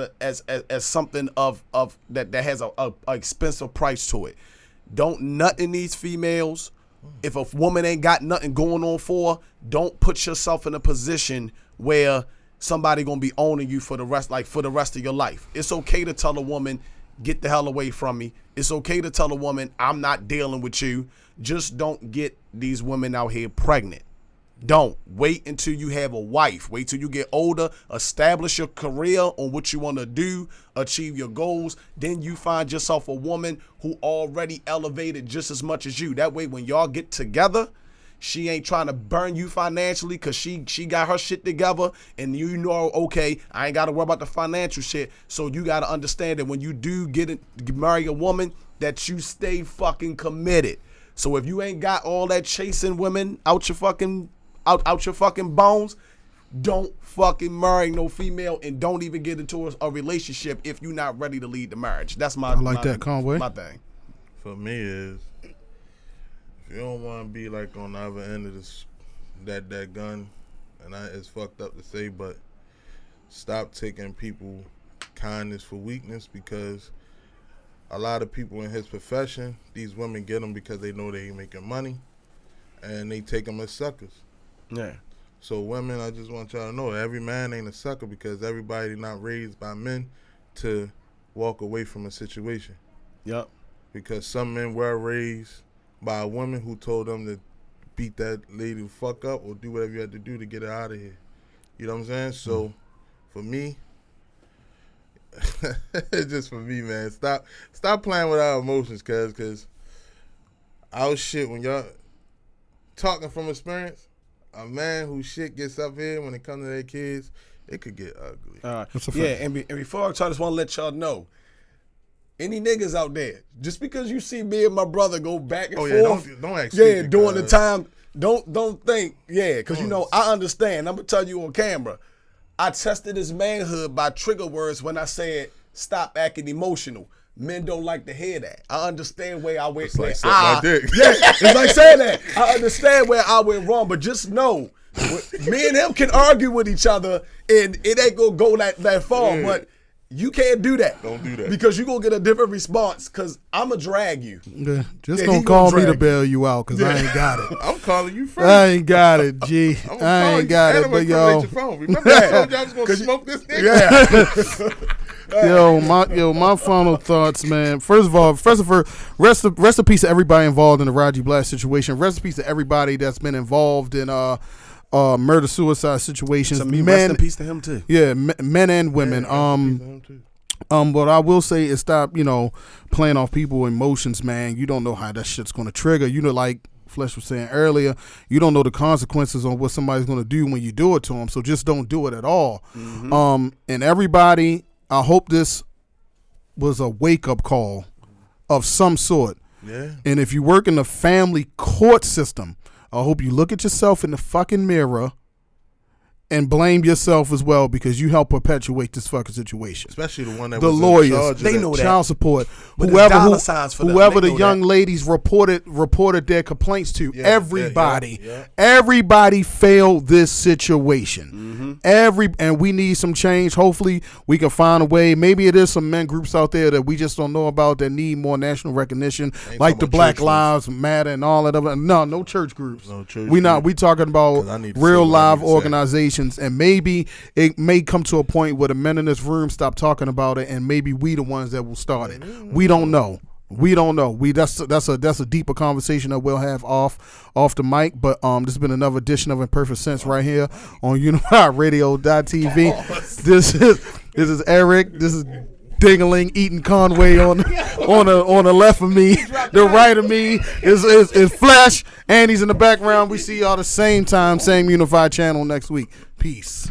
[SPEAKER 2] something of that has a expensive price to it. Don't nut in these females. If a woman ain't got nothing going on for her, don't put yourself in a position where somebody gonna be owning you for the rest of your life. It's okay to tell a woman, get the hell away from me. It's okay to tell a woman, I'm not dealing with you. Just don't get these women out here pregnant. Don't. Wait until you have a wife. Wait till you get older, establish your career on what you want to do, achieve your goals. Then you find yourself a woman who already elevated just as much as you. That way, when y'all get together, she ain't trying to burn you financially because she got her shit together, and okay, I ain't got to worry about the financial shit. So you got to understand that when you do marry a woman, that you stay fucking committed. So if you ain't got all that chasing women out your fucking bones, don't fucking marry no female, and don't even get into a relationship if you're not ready to lead the marriage. That's my
[SPEAKER 1] Conway.
[SPEAKER 2] My thing.
[SPEAKER 3] For me is, if you don't want to be like on the other end of this, that gun, and it's fucked up to say, but stop taking people kindness for weakness, because a lot of people in his profession, these women get them because they know they ain't making money, and they take them as suckers.
[SPEAKER 2] Yeah.
[SPEAKER 3] So women, I just want y'all to know, every man ain't a sucker, because everybody not raised by men to walk away from a situation.
[SPEAKER 2] Yep.
[SPEAKER 3] Because some men were raised by a woman who told them to beat that lady the fuck up or do whatever you had to do to get her out of here. You know what I'm saying? So for me, it's just for me, man. Stop playing with our emotions, cuz our shit, when y'all talking from experience, a man whose shit gets up here when it comes to their kids, it could get ugly.
[SPEAKER 2] And before I just want to let y'all know, any niggas out there, just because you see me and my brother go back and forth,
[SPEAKER 3] don't act
[SPEAKER 2] stupid, during the time, don't think, because I understand. I'm gonna tell you on camera, I tested his manhood by trigger words when I said stop acting emotional. Men don't like to hear that. I understand where I went.
[SPEAKER 3] It's like my dick.
[SPEAKER 2] Yeah, it's like saying that. I understand where I went wrong, but just know, me and him can argue with each other, and it ain't gonna go that far.
[SPEAKER 3] Yeah.
[SPEAKER 2] But you can't do that.
[SPEAKER 3] Don't do that.
[SPEAKER 2] Because you're going to get a different response, because I'm going to drag you.
[SPEAKER 1] Yeah, just don't call me to bail you out, because I ain't got it.
[SPEAKER 3] I'm calling you first.
[SPEAKER 1] I ain't got it, G. I ain't got it, but yo.
[SPEAKER 3] Remember I told you I was going to smoke this nigga?
[SPEAKER 2] Yeah.
[SPEAKER 1] My final thoughts, man. First of all, rest in peace to everybody involved in the Raji Black situation. Rest in peace to everybody that's been involved in murder-suicide situations.
[SPEAKER 2] Rest in peace to him too.
[SPEAKER 1] Yeah, men and women. What I will say is stop, playing off people's emotions, man. You don't know how that shit's gonna trigger. Flesh was saying earlier, you don't know the consequences on what somebody's going to do when you do it to them. So just don't do it at all. And everybody, I hope this was a wake-up call of some sort.
[SPEAKER 3] Yeah.
[SPEAKER 1] And if you work in the family court system, I hope you look at yourself in the fucking mirror and blame yourself as well, because you help perpetuate this fucking situation.
[SPEAKER 3] Especially the one that
[SPEAKER 1] the
[SPEAKER 3] was
[SPEAKER 1] lawyers,
[SPEAKER 3] in charge of
[SPEAKER 2] they
[SPEAKER 3] that.
[SPEAKER 2] know that.
[SPEAKER 1] child support,
[SPEAKER 2] But there's dollar signs for them.
[SPEAKER 1] whoever
[SPEAKER 2] They
[SPEAKER 1] the
[SPEAKER 2] know
[SPEAKER 1] young
[SPEAKER 2] that.
[SPEAKER 1] ladies reported their complaints to.
[SPEAKER 3] Yeah,
[SPEAKER 1] Everybody,
[SPEAKER 3] yeah.
[SPEAKER 1] everybody failed this situation. And we need some change. Hopefully, we can find a way. Maybe it is some men groups out there that we just don't know about that need more national recognition,
[SPEAKER 3] Ain't
[SPEAKER 1] like
[SPEAKER 3] talking
[SPEAKER 1] the
[SPEAKER 3] about
[SPEAKER 1] Black
[SPEAKER 3] church
[SPEAKER 1] Lives Matter and all that other. No church groups.
[SPEAKER 3] No church
[SPEAKER 1] We
[SPEAKER 3] groups.
[SPEAKER 1] talking
[SPEAKER 3] 'Cause I
[SPEAKER 1] about
[SPEAKER 3] need to say
[SPEAKER 1] real
[SPEAKER 3] what I
[SPEAKER 1] live
[SPEAKER 3] need to say.
[SPEAKER 1] organizations, and maybe it may come to a point where the men in this room stop talking about it, and maybe we the ones that will start it. We don't know. That's a deeper conversation that we'll have off the mic. But this has been another edition of Imperfect Sense right here on UnifiedRadio.tv. This is Eric. This is Dingling eating Conway on the left of me. The right of me is Flesh, and he's in the background. We see y'all the same time, same Unified channel next week. Peace.